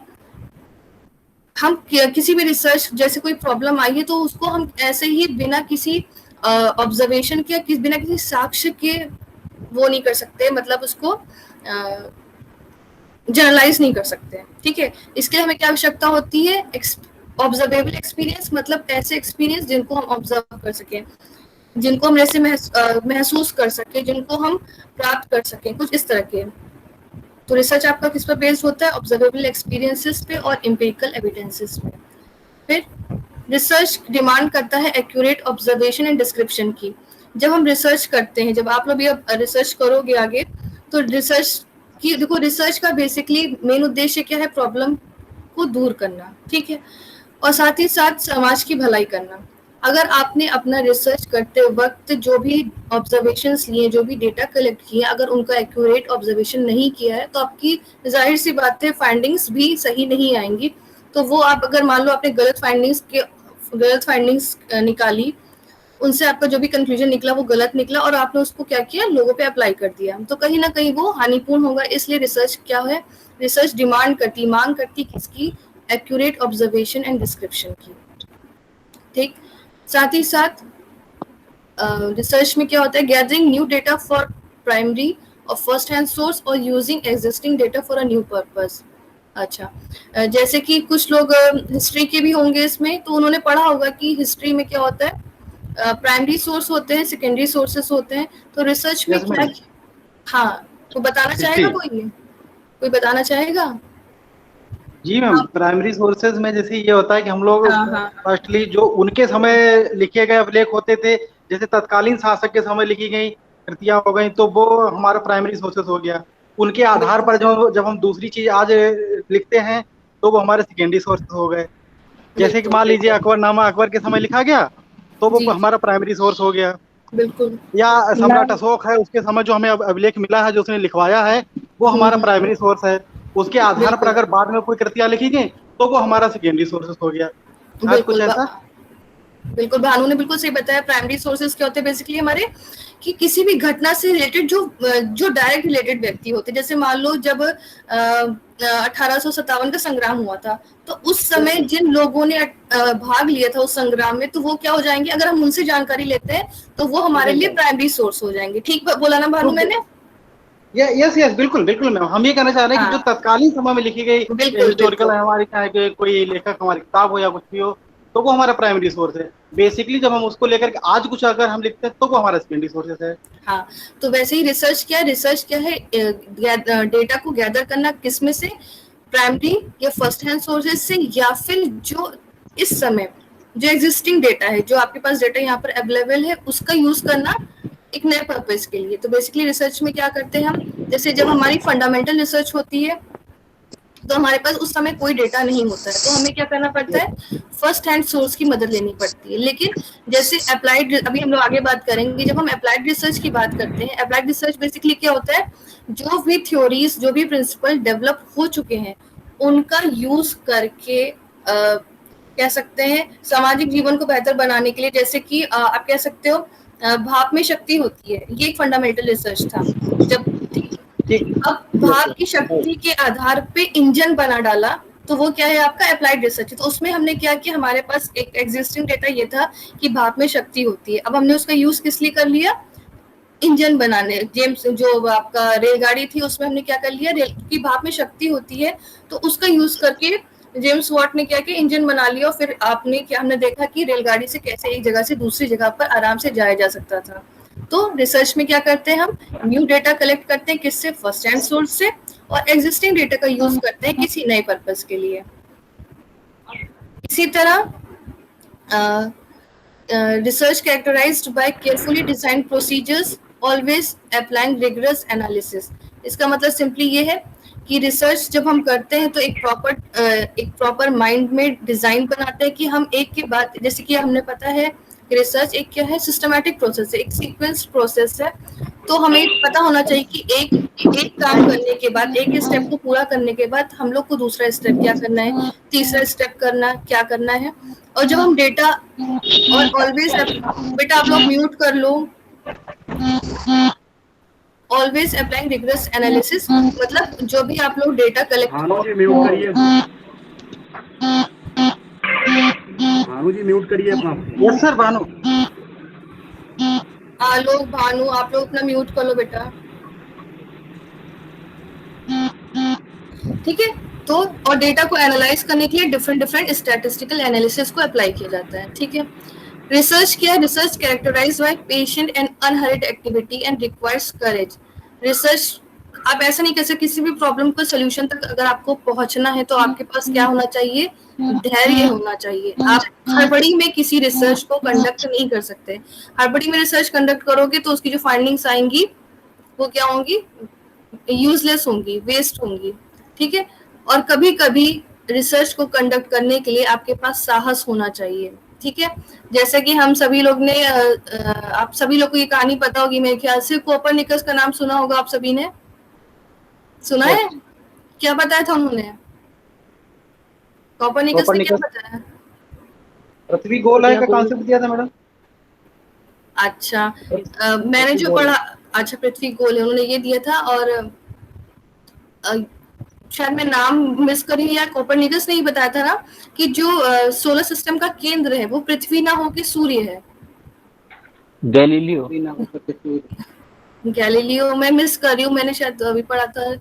हम किसी भी रिसर्च, जैसे कोई प्रॉब्लम आई है तो उसको हम ऐसे ही बिना किसी ऑब्जर्वेशन के, बिना किसी साक्ष्य के वो नहीं कर सकते, मतलब उसको जनरलाइज नहीं कर सकते। ठीक है, इसके लिए हमें क्या आवश्यकता होती है, ऑब्जर्वेबल एक्सपीरियंस, मतलब ऐसे एक्सपीरियंस जिनको हम ऑब्जर्व कर सकें, जिनको हम ऐसे महसूस कर सके, जिनको हम प्राप्त कर सकें, कुछ इस तरह के। तो रिसर्च आपका किस पर बेस्ड होता है, ऑब्जर्वेबल एक्सपीरियंसेस पे और एम्पिरिकल एविडेंसेस पे। फिर रिसर्च डिमांड करता है एक्यूरेट ऑब्जर्वेशन एंड डिस्क्रिप्शन की। जब हम रिसर्च करते हैं, जब आप लोग भी अब रिसर्च करोगे आगे, तो रिसर्च की देखो, रिसर्च का बेसिकली मेन उद्देश्य क्या है, प्रॉब्लम को दूर करना, ठीक है, और साथ ही साथ समाज की भलाई करना। अगर आपने अपना रिसर्च करते वक्त जो भी ऑब्जर्वेशंस लिए, जो भी डेटा कलेक्ट किए, अगर उनका एक्यूरेट ऑब्जर्वेशन नहीं किया है, तो आपकी जाहिर सी बात है फाइंडिंग्स भी सही नहीं आएंगी। तो वो आप अगर मान लो आपने गलत फाइंडिंग्स निकाली, उनसे आपका जो भी कंक्लूजन निकला वो गलत निकला और आपने उसको क्या किया, लोगों पे अप्लाई कर दिया, तो कहीं ना कहीं वो हानिपूर्ण होगा। इसलिए रिसर्च क्या है, रिसर्च मांग करती किसकी, एक्यूरेट ऑब्जर्वेशन एंड डिस्क्रिप्शन की। ठीक, साथ ही साथ रिसर्च में क्या होता है, gathering new data for primary और फर्स्ट हैंड सोर्स और using existing data for a new purpose. अच्छा, जैसे कि कुछ लोग हिस्ट्री के भी होंगे इसमें, तो उन्होंने पढ़ा होगा कि हिस्ट्री में क्या होता है, प्राइमरी सोर्स होते हैं, सेकेंडरी सोर्सेस होते हैं। तो रिसर्च में क्या, हाँ, तो बताना चाहेगा कोई बताना चाहेगा? जी मैम, हाँ प्राइमरी सोर्सेज में जैसे ये होता है कि हम लोग हाँ हाँ फर्स्टली जो उनके समय लिखे गए अभिलेख होते थे, जैसे तत्कालीन शासक के समय लिखी गई कृतियां हो गई, तो वो हमारा प्राइमरी सोर्सेज हो गया। उनके आधार बिल्कुल पर जब हम दूसरी चीज आज लिखते हैं तो वो हमारे सेकेंडरी सोर्सेज हो गए। जैसे कि बिल्कुल मान लीजिए अकबरनामा अकबर के समय लिखा गया, तो वो जी हमारा प्राइमरी सोर्स हो गया। बिल्कुल। या सम्राट अशोक है, उसके समय जो हमें अभिलेख मिला है, जो उसने लिखवाया है, वो हमारा हम्म, प्राइमरी सोर्स है। उसके आधार पर बिल्कुल अगर बाद में कोई कृतियां लिखी गई तो वो हमारा सेकेंडरी सोर्सेस हो गया। आज कुछ बिल्कुल ऐसा। बिल्कुल, भानु ने बिल्कुल सही बताया। प्राइमरी सोर्सेज क्या होते हैं बेसिकली हमारे, कि किसी भी घटना से रिलेटेड जो डायरेक्ट रिलेटेड व्यक्ति होते हैं। जैसे मान लो जब 1857 का संग्राम हुआ था, तो उस समय जिन लोगों ने भाग लिया था उस संग्राम में, तो वो क्या हो जाएंगे, अगर हम उनसे जानकारी लेते हैं तो वो हमारे लिए प्राइमरी सोर्स हो जाएंगे। ठीक बोला ना भानु मैंने? यस यस, बिल्कुल बिल्कुल मैम, हम ये कहना चाह रहे हैं कि जो हाँ तत्कालीन समय में लिखी गई बिल्कुल हिस्टोरिकल बिल्कुल हमारी, चाहे कि कोई लेखक हमारी किताब हो या कुछ भी हो, तो वो हमारा प्राइमरी सोर्स है। बेसिकली जब हम उसको लेकर के आज कुछ अगर हम लिखते हैं तो वो हमारा सेकेंडरी सोर्सेस है। हाँ, तो वैसे ही रिसर्च क्या है, डेटा को गैदर करना, किस में से, प्राइमरी या फर्स्ट हैंड सोर्सेज से, या फिर जो इस समय जो एग्जिस्टिंग डेटा है, जो आपके पास डेटा यहाँ पर अवेलेबल है, उसका यूज करना एक नए पर्पज के लिए। तो बेसिकली रिसर्च में क्या करते हैं हम, जैसे जब हमारी फंडामेंटल रिसर्च होती है तो हमारे पास उस समय कोई डेटा नहीं होता है, तो हमें क्या करना पड़ता है, फर्स्ट हैंड सोर्स की मदद लेनी पड़ती है। लेकिन जैसे अप्लाइड, अभी हम लोग आगे बात करेंगे, जब हम अप्लाइड रिसर्च की बात करते हैं, अप्लाइड रिसर्च बेसिकली क्या होता है, जो भी थ्योरीज, जो भी प्रिंसिपल डेवलप हो चुके हैं, उनका यूज करके कह सकते हैं सामाजिक जीवन को बेहतर बनाने के लिए। जैसे कि आप कह सकते हो भाप में शक्ति होती है, ये एक फंडामेंटल रिसर्च था। जब अब भाप की शक्ति के आधार पे इंजन बना डाला, तो वो क्या है आपका अप्लाइड रिसर्च। तो उसमें हमने क्या किया, हमारे पास एक एग्जिस्टिंग डेटा ये था कि भाप में शक्ति होती है, अब हमने उसका यूज किस लिए कर लिया, इंजन बनाने। जेम्स जो आपका रेलगाड़ी थी उसमें हमने क्या कर लिया, रेल की भाप में शक्ति होती है, तो उसका यूज करके जेम्स वॉट ने क्या किया, इंजन बना लिया। और फिर हमने देखा कि रेलगाड़ी से कैसे एक जगह से दूसरी जगह पर आराम से जाया जा सकता था। तो रिसर्च में क्या करते हैं, हम न्यू डेटा कलेक्ट करते हैं, किससे, फर्स्ट हैंड सोर्स से, और एग्जिस्टिंग डेटा का यूज करते हैं किसी नए पर्पस के लिए। इसी तरह research characterized by carefully designed procedures, always applying rigorous analysis। इसका मतलब सिंपली ये है कि रिसर्च जब हम करते हैं तो एक प्रॉपर माइंड में डिजाइन बनाते हैं कि हम एक के बाद, जैसे कि हमने पता है रिसर्च एक क्या है, सिस्टमैटिक प्रोसेस है, एक सीक्वेंस प्रोसेस है। तो हमें पता होना चाहिए कि एक काम करने के बाद, एक स्टेप को पूरा करने के बाद हम लोग को दूसरा स्टेप क्या करना है, तीसरा स्टेप क्या करना है। और जब हम डेटा और ऑलवेज, बेटा आप लोग म्यूट कर लो, ऑलवेज अप्लाइंग रिगरस एनालिसिस, मतलब जो भी आप लोग data collect, Bhanu ji mute करिए, भानु जी म्यूट करिए अपना। Yes sir Bhanu. आलोक, भानु, आप लोग अपना म्यूट कर लो बेटा, ठीक है। तो और डेटा को एनालाइज करने के लिए डिफरेंट स्टैटिस्टिकल एनालिसिस को अप्लाई किया जाता है, ठीक है। रिसर्च क्या है, research characterized by patient and unhurried activity and requires courage. Research, आप ऐसा नहीं कह सकते, किसी भी प्रॉब्लम को सोल्यूशन तक अगर आपको पहुंचना है तो आपके पास क्या होना चाहिए, धैर्य होना चाहिए। आप हड़बड़ी में किसी रिसर्च को कंडक्ट नहीं कर सकते। हड़बड़ी में रिसर्च कंडक्ट करोगे तो उसकी जो फाइंडिंग्स आएंगी वो क्या होंगी, यूजलेस होंगी, वेस्ट होंगी, ठीक है। और कभी कभी रिसर्च को कंडक्ट करने के लिए आपके पास साहस होना चाहिए, ठीक है। जैसे कि हम सभी लोग ने आप सभी लोग को ये कहानी पता होगी मेरे ख्याल से, कोपरनिकस का नाम सुना होगा, आप सभी ने सुना है? क्या बताया था उन्होंने, कोपरनिकस ने क्या बताया? पृथ्वी गोल है का कॉन्सेप्ट दिया था मैडम। अच्छा, मैंने जो पढ़ा, अच्छा पृथ्वी गोल है, उन्होंने ये दिया था। और शायद मैं नाम मिस करी, या कोपरनिकस ने ही बताया था ना कि जो सोलर सिस्टम का केंद्र है वो पृथ्वी ना हो के सूर्य है। गैलीलियो मैं मिस कर रही हूँ, मैंने शायद अभी पढ़ा था,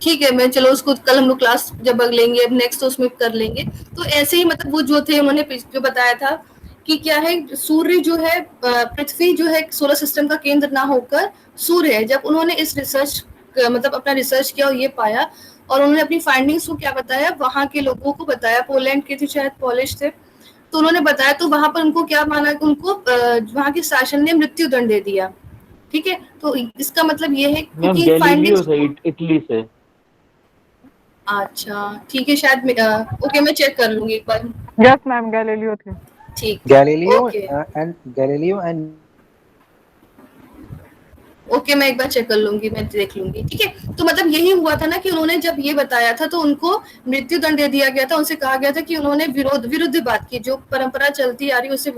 ठीक है। मैं चलो उसको कल हम लोग क्लास जब लेंगे, अब नेक्स्ट तो उसमें कर लेंगे। तो ऐसे ही मतलब वो जो थे उन्होंने जो बताया था कि क्या है, सूर्य जो है, पृथ्वी जो है सोलर सिस्टम का केंद्र ना होकर सूर्य है। जब उन्होंने इस रिसर्च मतलब अपना रिसर्च किया और ये पाया, और उन्होंने अपनी फाइंडिंग्स को क्या बताया, वहां के लोगों को बताया, पोलैंड के थे शायद, पॉलिश थे, तो उन्होंने बताया। तो वहां पर उनको क्या माना कि उनको वहां के शासन ने मृत्यु दंड दे दिया, ठीक है। तो इसका मतलब ये है कि फाइंडिंग्स इटली से, अच्छा ठीक है, शायद ओके मैं चेक कर लूंगी एक बार। यस मैम, गैलीलियो थे। ठीक, गैलीलियो एंड ओके मैं एक बार चेक कर लूंगी, मैं देख लूंगी, ठीक है। तो मतलब यही हुआ था ना कि उन्होंने जब ये बताया था तो उनको मृत्यु दंड दे दिया गया था। उनसे कहा गया था कि उन्होंने विरुद्ध बात की, जो परंपरा चलती आ रही है उससे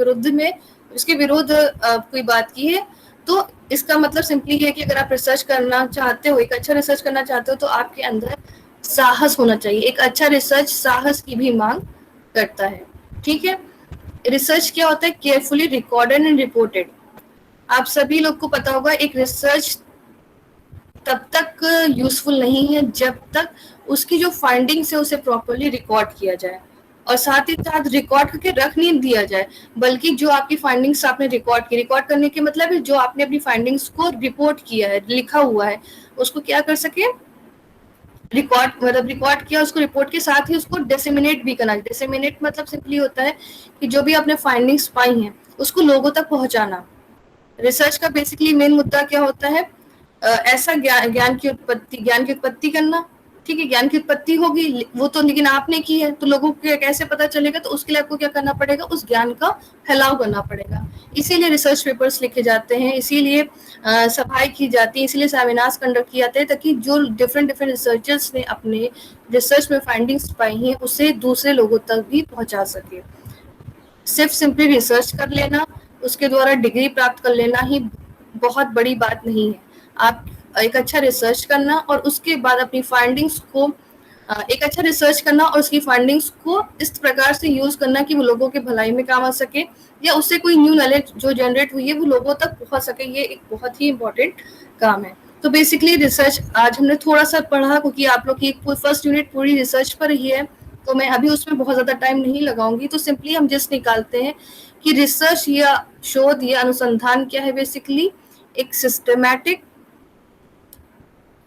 उसके विरुद्ध कोई बात की है। तो इसका मतलब सिंपली है कि अगर आप रिसर्च करना चाहते हो, एक अच्छा रिसर्च करना चाहते हो, तो आपके अंदर साहस होना चाहिए। एक अच्छा रिसर्च साहस की भी मांग करता है, ठीक है। रिसर्च क्या होता है, केयरफुली रिकॉर्डेड एंड रिपोर्टेड। आप सभी लोग को पता होगा एक रिसर्च तब तक यूजफुल नहीं है जब तक उसकी जो फाइंडिंग्स है उसे प्रॉपर्ली रिकॉर्ड किया जाए, और साथ ही साथ रिकॉर्ड करके रख नहीं दिया जाए, बल्कि जो आपकी फाइंडिंग्स आपने रिकॉर्ड करने के मतलब है जो आपने अपनी फाइंडिंग्स को रिपोर्ट किया है, लिखा हुआ है, उसको क्या कर सके, रिकॉर्ड किया, उसको रिपोर्ट के साथ ही उसको डिसेमिनेट भी करना। डिसेमिनेट मतलब सिंपली होता है कि जो भी आपने फाइंडिंग्स पाई हैं उसको लोगों तक पहुंचाना। रिसर्च का बेसिकली मेन मुद्दा क्या होता है, ऐसा ज्ञान की उत्पत्ति करना, ठीक है। ज्ञान की उत्पत्ति होगी वो तो, लेकिन आपने की है तो लोगों को कैसे पता चलेगा, तो उसके लिए आपको क्या करना पड़ेगा, उस ज्ञान का फैलाव करना पड़ेगा। इसीलिए रिसर्च पेपर्स लिखे जाते हैं, इसीलिए सभाएं की जाती है, इसीलिए सेमिनार्स कंडक्ट किए जाते हैं, ताकि जो डिफरेंट रिसर्चर्स ने अपने रिसर्च में फाइंडिंग्स पाई हैं उसे दूसरे लोगों तक भी पहुंचा सके। सिर्फ सिंपली रिसर्च कर लेना उसके द्वारा डिग्री प्राप्त कर लेना ही बहुत बड़ी बात नहीं है। आप एक अच्छा रिसर्च करना और उसके बाद अपनी फाइंडिंग्स को एक अच्छा रिसर्च करना और उसकी फाइंडिंग्स को इस प्रकार से यूज करना कि वो लोगों के भलाई में काम आ सके, या उससे कोई न्यू नॉलेज जो जनरेट हुई है वो लोगों तक पहुंच सके। ये एक बहुत ही इम्पोर्टेंट काम है। तो बेसिकली रिसर्च आज हमने थोड़ा सा पढ़ा, क्योंकि आप लोग की फर्स्ट यूनिट पूरी रिसर्च पर ही है, तो मैं अभी उसमें बहुत ज्यादा टाइम नहीं लगाऊंगी। तो सिंपली हम जस्ट निकालते हैं कि रिसर्च या शोध या अनुसंधान क्या है। बेसिकली एक सिस्टमैटिक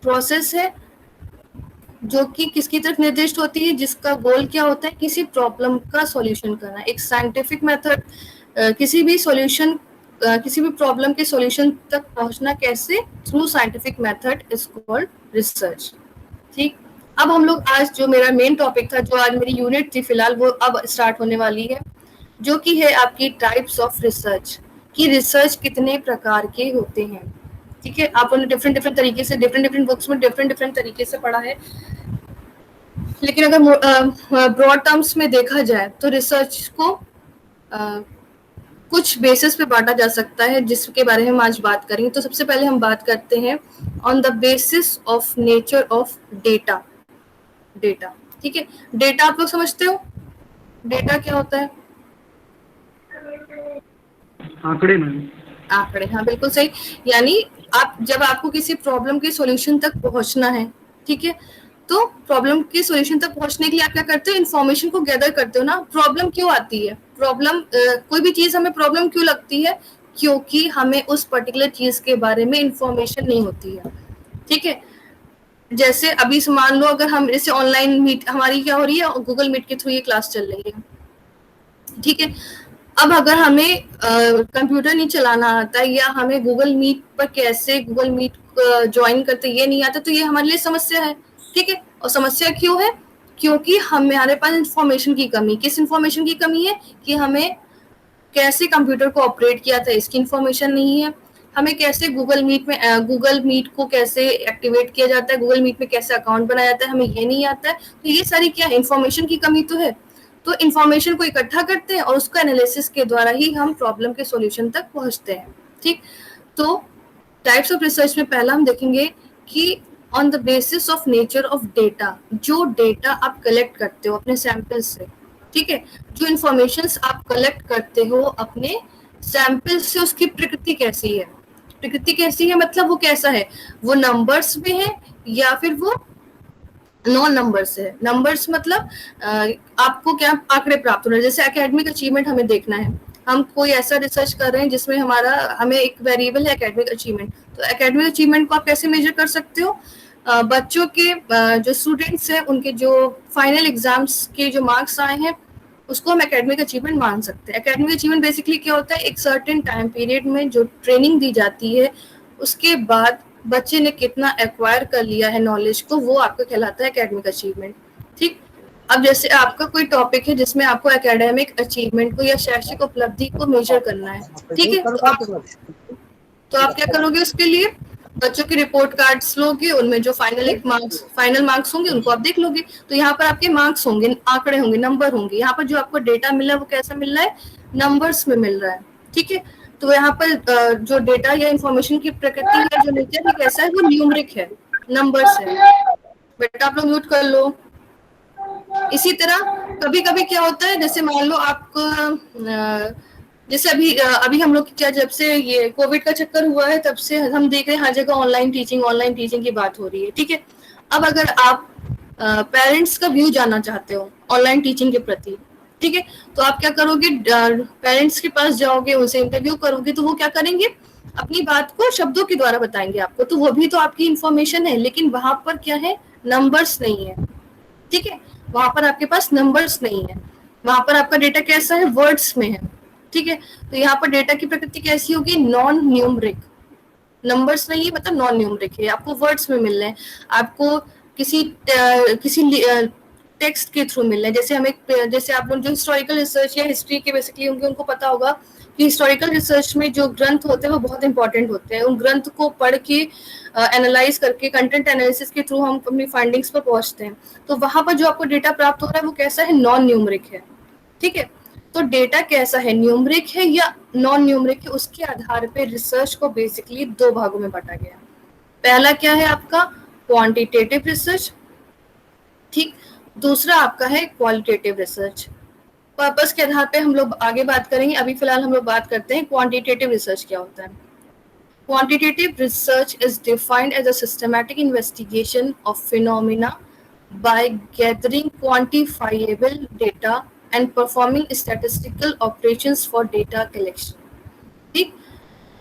प्रोसेस है जो कि किसकी तरफ निर्दिष्ट होती है, जिसका गोल क्या होता है, किसी प्रॉब्लम का सॉल्यूशन करना। एक साइंटिफिक मेथड किसी भी सॉल्यूशन किसी भी प्रॉब्लम के सॉल्यूशन तक पहुंचना कैसे, through scientific method is called research. ठीक, अब हम लोग आज जो मेरा मेन टॉपिक था, जो आज मेरी यूनिट थी फिलहाल, वो अब स्टार्ट होने वाली है, जो कि है आपकी टाइप्स ऑफ रिसर्च, कि रिसर्च कितने प्रकार के होते हैं। ठीक है, आप लोगों ने डिफरेंट तरीके से डिफरेंट बुक्स में डिफरेंट तरीके से पढ़ा है, लेकिन अगर ब्रॉड टर्म्स में देखा जाए तो रिसर्च को कुछ बेसिस पे बांटा जा सकता है, जिसके बारे में हम आज बात करेंगे। तो सबसे पहले हम बात करते हैं on the basis of nature of data. Data, ठीक है, डेटा आप लोग समझते हो डेटा क्या होता है? आंकड़े में आंकड़े, हाँ बिल्कुल सही। यानी आप जब आपको किसी प्रॉब्लम के सॉल्यूशन तक पहुंचना है, ठीक है, तो प्रॉब्लम के सॉल्यूशन तक पहुंचने के लिए आप क्या करते हो, इन्फॉर्मेशन को गैदर करते हो ना। प्रॉब्लम क्यों आती है, प्रॉब्लम कोई भी चीज हमें प्रॉब्लम क्यों लगती है, क्योंकि हमें उस पर्टिकुलर चीज के बारे में इंफॉर्मेशन नहीं होती है। ठीक है, जैसे अभी मान लो अगर हम जैसे ऑनलाइन मीट हमारी क्या हो रही है, गूगल मीट के थ्रू ये क्लास चल रही है, ठीक है। अब अगर हमें कंप्यूटर नहीं चलाना आता या हमें गूगल मीट पर कैसे गूगल मीट ज्वाइन करते ये नहीं आता, तो ये हमारे लिए समस्या है। ठीक है, और समस्या क्यों है, क्योंकि हमारे पास इंफॉर्मेशन की कमी। किस इंफॉर्मेशन की कमी है, कि हमें कैसे कंप्यूटर को ऑपरेट किया था इसकी इंफॉर्मेशन नहीं है, हमें कैसे गूगल मीट को कैसे एक्टिवेट किया जाता है, गूगल मीट में कैसे अकाउंट बनाया जाता है, हमें ये नहीं आता है। तो ये सारी क्या इंफॉर्मेशन की कमी तो है। तो इंफॉर्मेशन को इकट्ठा करते हैं और उसका एनालिसिस के द्वारा ही हम प्रॉब्लम के सॉल्यूशन तक पहुंचते हैं। ठीक, तो टाइप्स ऑफ रिसर्च में पहला हम देखेंगे कि on the basis of nature of data, जो डेटा आप कलेक्ट करते हो अपने सैंपल से, ठीक है, जो इंफॉर्मेशन आप कलेक्ट करते हो अपने सैंपल से, उसकी प्रकृति कैसी है। प्रकृति कैसी है मतलब वो कैसा है, वो नंबर्स में है या फिर वो नॉन नंबर्स है। नंबर्स मतलब आपको क्या आंकड़े प्राप्त हो रहे हैं। जैसे एकेडमिक अचीवमेंट हमें देखना है, हम कोई ऐसा रिसर्च कर रहे हैं जिसमें हमें एक वेरिएबल है एकेडमिक अचीवमेंट। तो एकेडमिक अचीवमेंट को आप कैसे मेजर कर सकते हो, बच्चों के जो स्टूडेंट्स हैं उनके जो फाइनल एग्जाम्स के जो मार्क्स आए हैं उसको हम एकेडमिक अचीवमेंट मान सकते हैं। एकेडमिक अचीवमेंट बेसिकली क्या होता है, एक सर्टेन टाइम पीरियड में जो ट्रेनिंग दी जाती है उसके बाद बच्चे ने कितना एक्वायर कर लिया है नॉलेज को, वो आपका कहलाता है एकेडमिक अचीवमेंट। ठीक, अब जैसे आपका कोई टॉपिक है जिसमें आपको एकेडमिक अचीवमेंट को या शैक्षिक उपलब्धि को मेजर करना है, ठीक है, तो आप क्या करोगे, उसके लिए बच्चों के रिपोर्ट कार्ड्स लोगे, उनमें जो फाइनल मार्क्स होंगे उनको आप देख लोगे। तो यहाँ पर आपके मार्क्स होंगे, आंकड़े होंगे, नंबर होंगे। यहाँ पर जो आपको डेटा मिल रहा है वो कैसा मिल रहा है, नंबर्स में मिल रहा है। ठीक है, तो यहाँ पर जो डेटा या इंफॉर्मेशन की प्रकृति है, जो नेचर है कैसा है, वो न्यूमरिक है, नंबर्स है। बेटा आप लोग म्यूट कर लो। इसी तरह कभी कभी क्या होता है, जैसे मान लो आपको जैसे अभी हम लोग क्या, जब से ये कोविड का चक्कर हुआ है तब से हम देख रहे हैं हर जगह ऑनलाइन टीचिंग की बात हो रही है। ठीक है, अब अगर आप पेरेंट्स का व्यू जानना चाहते हो ऑनलाइन टीचिंग के प्रति, ठीक है, तो आप क्या करोगे, पेरेंट्स के पास जाओगे, उनसे इंटरव्यू करोगे, तो वो क्या करेंगे, अपनी बात को शब्दों के द्वारा बताएंगे आपको। तो वो भी तो आपकी इंफॉर्मेशन है, लेकिन वहां पर क्या है, नंबर्स नहीं है। ठीक है, वहां पर आपके पास नंबर्स नहीं है, वहां पर आपका डेटा कैसा है, वर्ड्स में है। ठीक है, तो यहाँ पर डेटा की प्रकृति कैसी होगी, नॉन न्यूमरिक। नंबर्स नहीं है मतलब नॉन न्यूमरिक है, आपको वर्ड्स में मिल रहे हैं, आपको किसी टेक्स्ट के थ्रू मिल रहे हैं। जैसे आप लोग जो हिस्टोरिकल रिसर्च या हिस्ट्री के बेसिकली होंगे उनको पता होगा कि हिस्टोरिकल रिसर्च में जो ग्रंथ होते हैं वो बहुत इंपॉर्टेंट होते हैं। उन ग्रंथ को पढ़ के एनालाइज करके कंटेंट एनालिसिस के थ्रू हम अपनी फाइंडिंग्स पर पहुंचते हैं। तो वहां पर जो आपको डेटा प्राप्त हो रहा है वो कैसा है, नॉन न्यूमरिक है। ठीक है, तो डेटा कैसा है, न्यूमरिक है या नॉन न्यूमरिक है, उसके आधार पे रिसर्च को बेसिकली 2 भागों में बांटा गया। पहला क्या है आपका क्वांटिटेटिव रिसर्च, ठीक, दूसरा आपका है क्वालिटेटिव रिसर्च। पर्पस के आधार पे हम लोग आगे बात करेंगे, अभी फिलहाल हम लोग बात करते हैं क्वांटिटेटिव रिसर्च क्या होता है। Quantitative research is defined as a systematic investigation of phenomena by gathering quantifiable data and performing statistical operations for data collection. ठीक,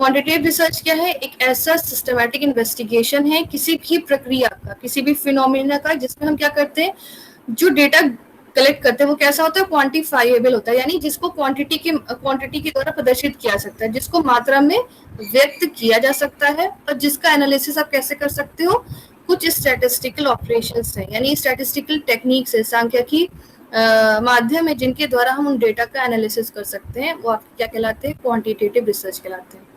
क्वांटिटेटिव रिसर्च क्या है, एक ऐसा सिस्टमैटिक इन्वेस्टिगेशन है किसी भी प्रक्रिया का, किसी भी फिनोमिना का, जिसमें हम क्या करते हैं, जो डेटा कलेक्ट करते हैं वो कैसा होता है, क्वांटिफाइएबल होता है, यानी जिसको क्वांटिटी के द्वारा प्रदर्शित किया सकता है, जिसको मात्रा में व्यक्त किया जा सकता है, और जिसका एनालिसिस आप कैसे कर सकते हो, कुछ स्टैटिस्टिकल ऑपरेशंस हैं, यानी स्टैटिस्टिकल टेक्निक्स है, सांख्यिकी माध्यम है, जिनके द्वारा हम उन डेटा का एनालिसिस कर सकते हैं, वो आपके क्या कहलाते हैं, क्वांटिटेटिव रिसर्च कहलाते हैं।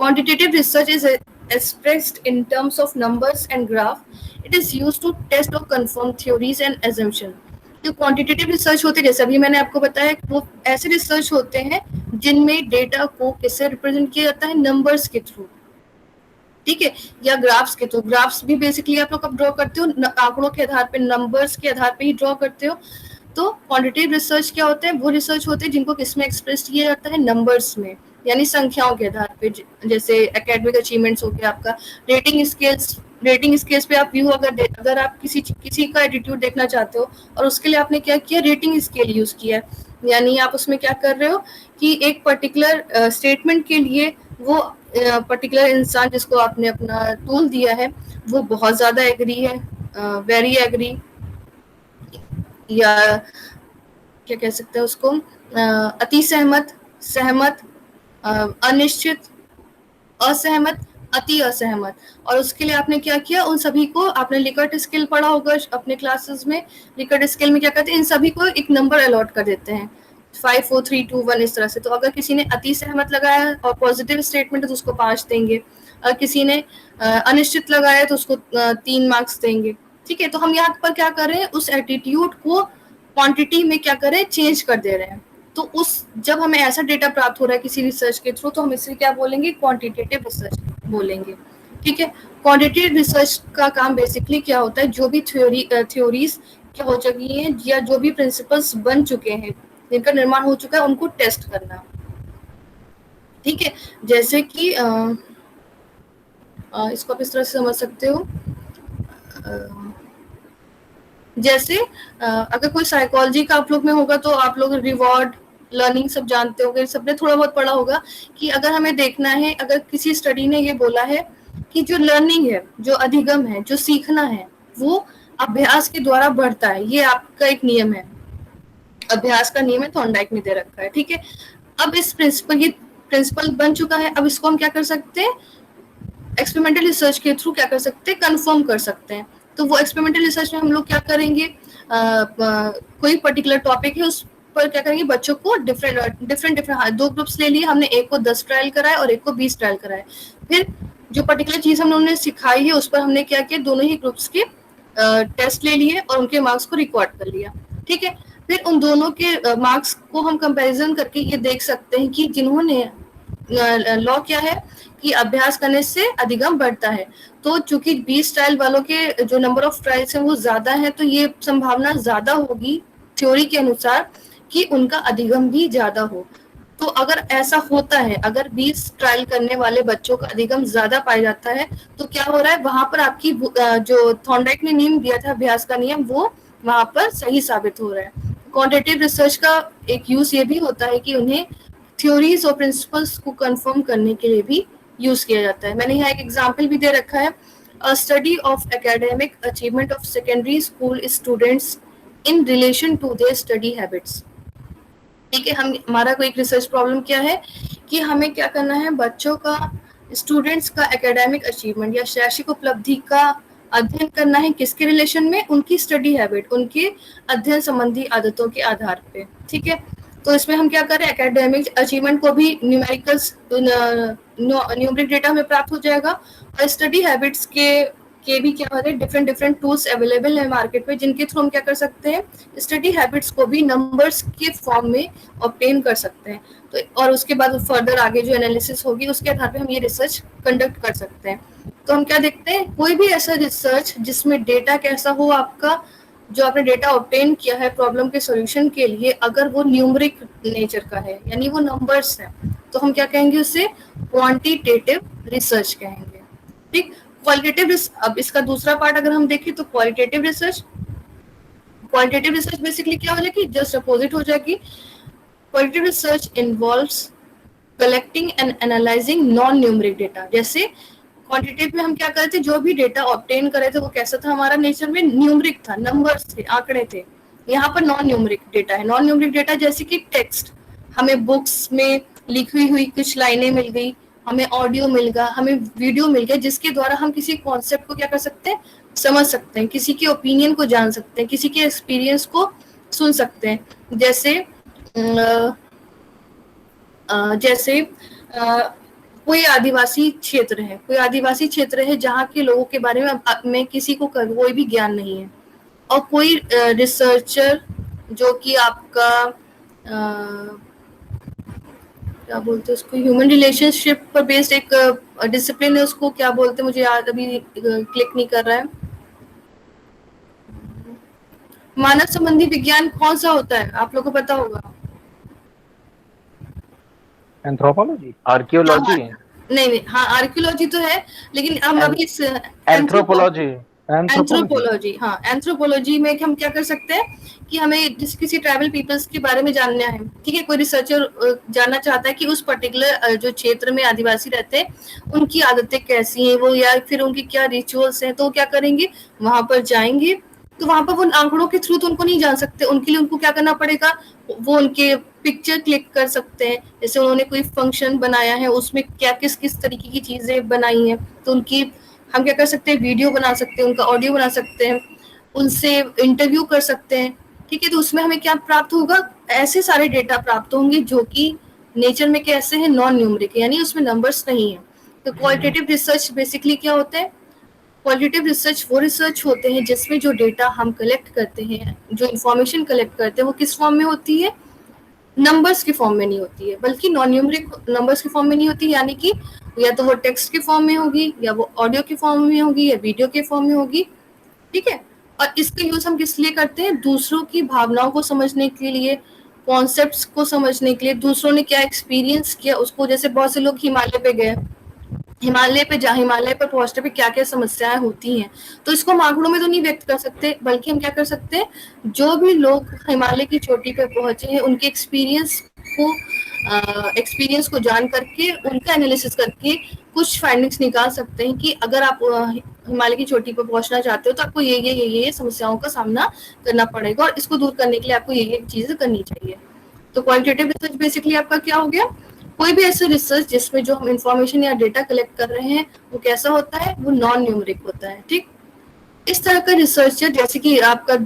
Quantitative research is expressed in terms of numbers and graph. It is used to test or confirm theories and assumption. जो क्वांटिटेटिव रिसर्च होते हैं, जैसे अभी मैंने आपको बताया, वो ऐसे रिसर्च होते हैं जिनमें डेटा को किससे रिप्रेजेंट किया जाता है, नंबर्स के थ्रू, ठीक है, या ग्राफ्स के थ्रू। ग्राफ्स भी बेसिकली आप लोग कब ड्रॉ करते हो, आंकड़ों के आधार पे, नंबर्स के आधार पे ही ड्रॉ करते हो। तो क्वांटिटेटिव रिसर्च क्या होता है, वो रिसर्च होते हैं जिनको किसमें एक्सप्रेस किया जाता है, नंबर्स में, यानी संख्याओं के आधार पे, जैसे एकेडमिक अचीवमेंट्स हो गया आपका, रेटिंग स्केल्स पे आप व्यू, अगर आप किसी का एटीट्यूड देखना चाहते हो और उसके लिए आपने क्या किया, रेटिंग स्केल यूज किया, यानी आप उसमें क्या कर रहे हो कि एक पर्टिकुलर स्टेटमेंट के लिए वो पर्टिकुलर इंसान जिसको आपने अपना टूल दिया है वो बहुत ज्यादा एग्री है, वेरी एग्री, या क्या कह सकते हैं उसको, अति सहमत, सहमत, अनिश्चित, असहमत, अति असहमत। और उसके लिए आपने क्या किया, उन सभी को आपने लिकर्ट स्केल पढ़ा होगा अपने क्लासेस में। लिकर्ट स्केल में क्या करते हैं, इन सभी को एक नंबर अलॉट कर देते हैं, 5 4 3 2 1 इस तरह से। तो अगर किसी ने अति सहमत लगाया और पॉजिटिव स्टेटमेंट है तो उसको 5 देंगे, अगर किसी ने अनिश्चित लगाया तो उसको 3 मार्क्स देंगे, ठीक है। तो हम यहाँ पर क्या कर रहे हैं, उस एटीट्यूड को क्वांटिटी में क्या कर रहे हैं, चेंज कर दे रहे हैं। तो जब हमें ऐसा डेटा प्राप्त हो रहा है किसी रिसर्च के थ्रू, तो हम इसे क्या बोलेंगे, क्वांटिटेटिव रिसर्च बोलेंगे, ठीक है। क्वांटिटेटिव रिसर्च का काम बेसिकली क्या होता है, जो भी थ्योरीज क्या हो चुकी हैं या जो भी प्रिंसिपल्स बन चुके हैं, जिनका निर्माण हो चुका है, उनको टेस्ट करना, ठीक है। जैसे कि इसको आप इस तरह से समझ सकते हो, जैसे अगर कोई साइकोलॉजी का आप लोग में होगा तो आप लोग रिवॉर्ड लर्निंग सब जानते होंगे, सबने थोड़ा बहुत पढ़ा होगा कि अगर हमें देखना है, अगर किसी स्टडी ने ये बोला है कि जो लर्निंग है, जो अधिगम है, जो सीखना है, वो अभ्यास के द्वारा बढ़ता है, ये आपका एक नियम है, अभ्यास का नियम है, थॉर्नडाइक ने दे रखा है, ठीक है। अब इस ये प्रिंसिपल बन चुका है, अब इसको हम क्या कर सकते हैं, एक्सपेरिमेंटल रिसर्च के थ्रू क्या कर सकते हैं, कंफर्म कर सकते हैं। तो वो एक्सपेरिमेंटल रिसर्च में हम लोग क्या करेंगे, कोई पर्टिकुलर टॉपिक है उस पर क्या करेंगे, बच्चों को डिफरेंट 2 ग्रुप्स ले लिए हमने, एक को 10 ट्रायल कराए और एक को 20 ट्रायल कराए। फिर जो पर्टिकुलर चीज हमने उन्हें सिखाई है उस पर हमने क्या किया, दोनों ही ग्रुप्स के टेस्ट ले लिए और उनके मार्क्स को रिकॉर्ड कर लिया, ठीक है। फिर उन दोनों के मार्क्स को हम कंपैरिजन करके ये देख सकते हैं कि जिन्होंने लॉ क्या है कि अभ्यास करने से अधिगम बढ़ता है, तो चूंकि 20 ट्रायल वालों के जो नंबर ऑफ ट्रायल्स हैं वो ज्यादा है, तो ये संभावना ज्यादा होगी थ्योरी के अनुसार कि उनका अधिगम भी ज्यादा हो। तो अगर ऐसा होता है, अगर 20 ट्रायल करने वाले बच्चों का अधिगम ज्यादा पाया जाता है, तो क्या हो रहा है, वहां पर आपकी जो थॉर्नडाइक ने नियम दिया था अभ्यास का नियम, वो वहां पर सही साबित हो रहा है। क्वांटिटेटिव रिसर्च का एक यूज ये भी होता है कि उन्हें थ्योरीज और प्रिंसिपल्स को कंफर्म करने के लिए भी यूज किया जाता है। मैंने यहाँ एक एग्जांपल भी दे रखा है, a study of academic achievement of secondary school students in relation to their study habits, ठीक है। हमारा कोई एक रिसर्च प्रॉब्लम क्या है कि हमें क्या करना है, बच्चों का, स्टूडेंट्स का एकेडमिक अचीवमेंट या शैक्षिक उपलब्धि का अध्ययन करना है, किसके रिलेशन में, उनकी स्टडी हैबिट, उनके अध्ययन संबंधी आदतों के आधार पे, ठीक है। तो इसमें हम क्या करें, एकेडमिक अचीवमेंट को भी न्यूमेरिक डेटा में प्राप्त हो जाएगा और स्टडी हैबिट्स के के भी क्या होते हैं, डिफरेंट डिफरेंट टूल्स अवेलेबल है मार्केट में, जिनके थ्रू हम क्या कर सकते हैं, स्टडी हैबिट्स को भी नंबर्स के फॉर्म में ऑब्टेन कर सकते हैं। तो और उसके बाद फर्दर आगे जो एनालिसिस होगी उसके आधार पे हम ये रिसर्च कंडक्ट कर सकते हैं। तो हम क्या देखते हैं, कोई भी ऐसा रिसर्च जिसमें डेटा कैसा हो आपका, जो आपने डेटा ऑब्टेन किया है प्रॉब्लम के सॉल्यूशन के लिए, अगर वो न्यूमरिक नेचर का है यानी वो नंबर्स है, तो हम क्या कहेंगे, उसे क्वांटिटेटिव रिसर्च कहेंगे। ठीक, क्वालिटेटिव, अब इसका दूसरा पार्ट अगर हम देखें तो क्वालिटेटिव रिसर्च बेसिकली क्या हो जाएगी, जस्ट अपोजिट हो जाएगी। Qualitative research involves collecting and analysing non numeric data. जैसे क्वांटिटेटिव में हम क्या करते थे, जो भी डेटा ऑब्टेन करे थे वो कैसा था, हमारा नेचर में न्यूमरिक था, नंबर्स थे, आंकड़े थे। यहाँ पर नॉन न्यूमरिक डेटा है। नॉन न्यूमरिक डेटा जैसे कि टेक्स्ट, हमें बुक्स में लिखी हुई कुछ लाइनें मिल गई, हमें ऑडियो मिल गया, हमें वीडियो मिल गया, जिसके द्वारा हम किसी कॉन्सेप्ट को क्या कर सकते हैं, समझ सकते हैं, किसी के ओपिनियन को जान सकते हैं, किसी के एक्सपीरियंस को सुन सकते हैं। जैसे कोई आदिवासी क्षेत्र है जहाँ के लोगों के बारे में किसी को कोई भी ज्ञान नहीं है, और कोई रिसर्चर जो कि आपका क्या बोलते हैं उसको, ह्यूमन रिलेशनशिप पर बेस्ड एक डिसिप्लिन है, उसको क्या बोलते हैं मुझे याद अभी क्लिक नहीं कर रहा है। मानव संबंधी विज्ञान कौन सा होता है, आप लोगों को पता होगा? एंथ्रोपोलॉजी, आर्कियोलॉजी, नहीं, हाँ आर्कियोलॉजी तो है, लेकिन हम अभी एंथ्रोपोलॉजी, हाँ एंथ्रोपोलॉजी में हम क्या कर सकते हैं कि हमें किसी ट्राइबल पीपल्स के बारे में जानना है, ठीक है, कोई रिसर्चर जानना चाहता है कि उस पर्टिकुलर जो क्षेत्र में आदिवासी रहते हैं उनकी आदतें कैसी हैं वो, या फिर उनके क्या रिचुअल्स हैं, तो क्या करेंगे, वहां पर जाएंगे। तो वहां पर वो आंकड़ों के थ्रू तो उनको नहीं जान सकते, उनके लिए उनको क्या करना पड़ेगा, वो उनके पिक्चर क्लिक कर सकते हैं। जैसे उन्होंने कोई फंक्शन बनाया है, उसमें क्या किस किस तरीके की चीजें बनाई हैं, तो उनकी हम क्या कर सकते हैं, वीडियो बना सकते हैं, उनका ऑडियो बना सकते हैं, उनसे इंटरव्यू कर सकते हैं, ठीक है। तो उसमें हमें क्या प्राप्त होगा, ऐसे सारे डेटा प्राप्त होंगे जो कि नेचर में कैसे हैं, नॉन न्यूमरिक, यानी उसमें नंबर्स नहीं है। तो क्वालिटेटिव रिसर्च बेसिकली क्या होते हैं, क्वालिटेटिव रिसर्च वो रिसर्च होते हैं जिसमें जो डेटा हम कलेक्ट करते हैं, जो इंफॉर्मेशन कलेक्ट करते हैं, वो किस फॉर्म में होती है, नंबर्स के फॉर्म में नहीं होती है, बल्कि नॉन न्यूमरिक नंबर्स के फॉर्म में नहीं होती, यानी कि या तो वो टेक्स्ट के फॉर्म में होगी, या वो ऑडियो के फॉर्म में होगी, या वीडियो के फॉर्म में होगी, ठीक है। और इसका यूज हम किस लिए करते हैं, दूसरों की भावनाओं को समझने के लिए, कॉन्सेप्ट्स को समझने के लिए, दूसरों ने क्या एक्सपीरियंस किया उसको। जैसे बहुत से लोग हिमालय पे गए, हिमालय पर पहुंचने पे क्या क्या समस्याएं होती हैं, तो इसको हम आंकड़ों में तो नहीं व्यक्त कर सकते, बल्कि हम क्या कर सकते हैं, जो भी लोग हिमालय की चोटी पे पहुंचे हैं उनके एक्सपीरियंस को जान करके, उनका एनालिसिस करके कुछ फाइंडिंग्स निकाल सकते हैं कि अगर आप हिमालय की चोटी पर पहुंचना चाहते हो तो आपको ये समस्याओं का सामना करना पड़ेगा, और इसको दूर करने के लिए आपको ये चीजें करनी चाहिए। तो क्वालिटेटिव रिसर्च बेसिकली आपका क्या हो गया, कोई भी ऐसा रिसर्च जिसमें जो हम इंफॉर्मेशन या डेटा कलेक्ट कर रहे हैं वो कैसा होता है, वो नॉन न्यूमरिक होता है, ठीक। इस तरह का रिसर्च, जैसे कि आपका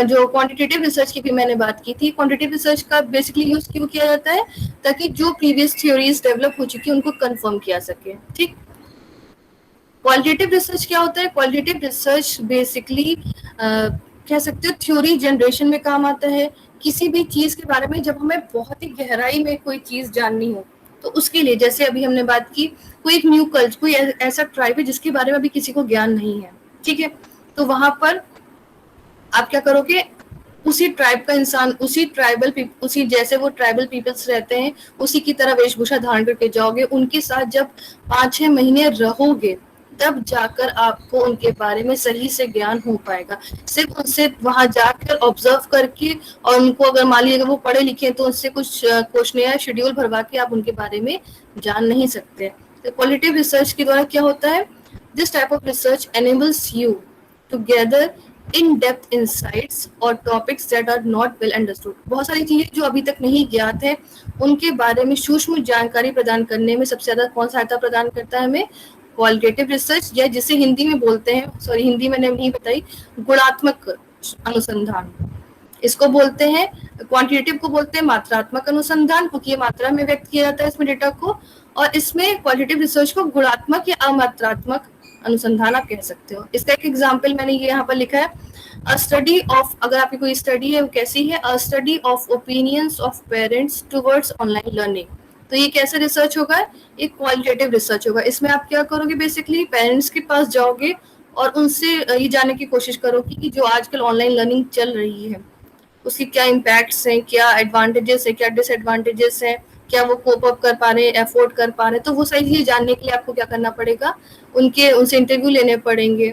जो क्वांटिटेटिव रिसर्च की भी मैंने बात की थी, क्वांटिटेटिव रिसर्च का बेसिकली यूज क्यों किया जाता है, ताकि जो प्रीवियस थ्योरीज डेवलप हो चुकी है उनको कंफर्म किया सके, ठीक। क्वालिटेटिव रिसर्च क्या होता है, क्वालिटेटिव रिसर्च बेसिकली कह सकते हो थ्योरी जनरेशन में काम आता है। किसी भी चीज के बारे में जब हमें बहुत ही गहराई में कोई चीज जाननी हो, तो उसके लिए, जैसे अभी हमने बात की, कोई एक न्यू कल्चर, कोई ऐसा ट्राइब है जिसके बारे में अभी किसी को ज्ञान नहीं है, ठीक है, तो वहां पर आप क्या करोगे, उसी ट्राइब का इंसान, उसी जैसे वो ट्राइबल पीपल्स रहते हैं उसी की तरह वेशभूषा धारण करके जाओगे, उनके साथ जब 5-6 महीने रहोगे, तब जाकर आपको उनके बारे में सही से ज्ञान हो पाएगा। सिर्फ उनसे वहां जाकर ऑब्जर्व करके, और उनको अगर मान लीजिए वो पढ़े लिखे हैं तो उनसे कुछ क्वेश्चन या शेड्यूल भरवा के आप उनके बारे में जान नहीं सकते। तो क्वालिटेटिव रिसर्च के द्वारा क्या होता है, this type of research enables you to gather in-depth insights or topics that are not well understood। बहुत सारी चीजें जो अभी तक नहीं ज्ञात है उनके बारे में सूक्ष्म जानकारी प्रदान करने में सबसे ज्यादा कौन सहायता प्रदान करता है हमें, क्वालिटेटिव रिसर्च, या जिसे हिंदी में बोलते हैं, सॉरी हिंदी मैंने नहीं बताई, गुणात्मक अनुसंधान इसको बोलते हैं। क्वांटिटेटिव को बोलते हैं मात्रात्मक अनुसंधान, क्योंकि ये मात्रा में व्यक्त किया जाता है इसमें डेटा को, और इसमें क्वालिटेटिव रिसर्च को गुणात्मक या अमात्रात्मक अनुसंधान आप कह सकते हो। इसका एक एग्जाम्पल मैंने ये यहाँ पर लिखा है, अ स्टडी ऑफ, अगर आपकी कोई स्टडी है वो कैसी है, a study of opinions of parents towards online learning. तो ये कैसा रिसर्च होगा, एक क्वालिटेटिव रिसर्च होगा। इसमें आप क्या करोगे, बेसिकली पेरेंट्स के पास जाओगे और उनसे ये जानने की कोशिश करोगे कि जो आजकल ऑनलाइन लर्निंग चल रही है उसकी क्या इम्पैक्ट्स हैं, क्या एडवांटेजेस है, क्या डिसएडवांटेजेस हैं, क्या वो कोप अप कर पा रहे हैं, एफोर्ड कर पा रहे हैं। तो वो सारी चीजें जानने के लिए आपको क्या करना पड़ेगा, उनसे इंटरव्यू लेने पड़ेंगे।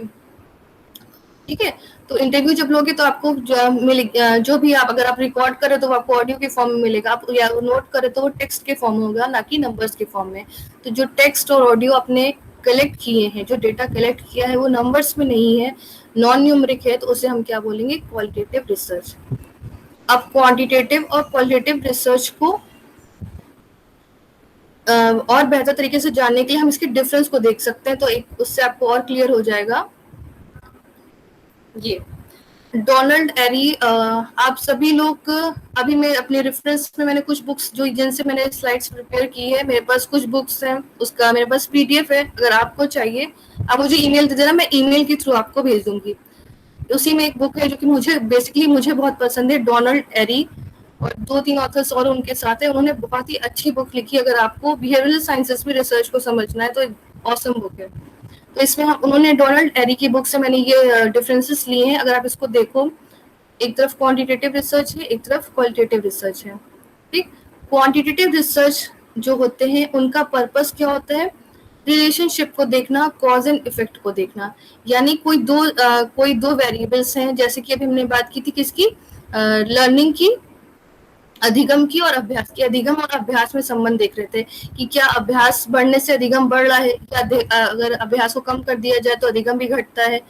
ठीक है, तो इंटरव्यू जब लोगे तो आपको जो भी आप, अगर आप रिकॉर्ड करें तो वो आपको ऑडियो के फॉर्म में मिलेगा, आप या नोट करें तो वो टेक्स्ट के फॉर्म में होगा, ना कि नंबर्स के फॉर्म में। तो जो टेक्स्ट और ऑडियो आपने कलेक्ट किए हैं, जो डेटा कलेक्ट किया है वो नंबर्स में नहीं है, नॉन न्यूमेरिक है, तो उसे हम क्या बोलेंगे, क्वालिटेटिव रिसर्च। अब क्वांटिटेटिव और क्वालिटेटिव रिसर्च को और बेहतर तरीके से जानने के लिए हम इसके डिफरेंस को देख सकते हैं, तो एक उससे आपको और क्लियर हो जाएगा। ये डोनाल्ड एरी, आप सभी लोग, अभी मैं अपने रेफरेंस में मैंने कुछ बुक्स जो जिनसे मैंने स्लाइड्स प्रिपेयर की है, मेरे पास कुछ बुक्स हैं, उसका मेरे पास पीडीएफ है, अगर आपको चाहिए आप मुझे ईमेल दे देना, मैं ईमेल के थ्रू आपको भेज दूंगी। उसी में एक बुक है जो कि मुझे बहुत पसंद है, डोनाल्ड एरी, और 2-3 ऑथर्स और उनके साथ है, उन्होंने बहुत ही अच्छी बुक लिखी। अगर आपको बिहेवियरल साइंसेस में रिसर्च को समझना है तो ऑसम बुक है। तो इसमें उन्होंने डोनाल्ड एरी की बुक से मैंने ये डिफरेंसेस लिए हैं। अगर आप इसको देखो, एक तरफ क्वांटिटेटिव रिसर्च है, एक तरफ क्वालिटेटिव रिसर्च है। ठीक, क्वांटिटेटिव रिसर्च जो होते हैं उनका पर्पस क्या होता है, रिलेशनशिप को देखना, कॉज एंड इफेक्ट को देखना। यानी कोई दो वेरिएबल्स हैं, जैसे कि अभी हमने बात की थी किसकी, लर्निंग की, अधिगम की और अभ्यास की। अधिगम और अभ्यास में संबंध देख रहे थे कि क्या अभ्यास बढ़ने से अधिगम बढ़ रहा है, क्या अगर अभ्यास को कम कर दिया जाए तो अधिगम भी घटता है,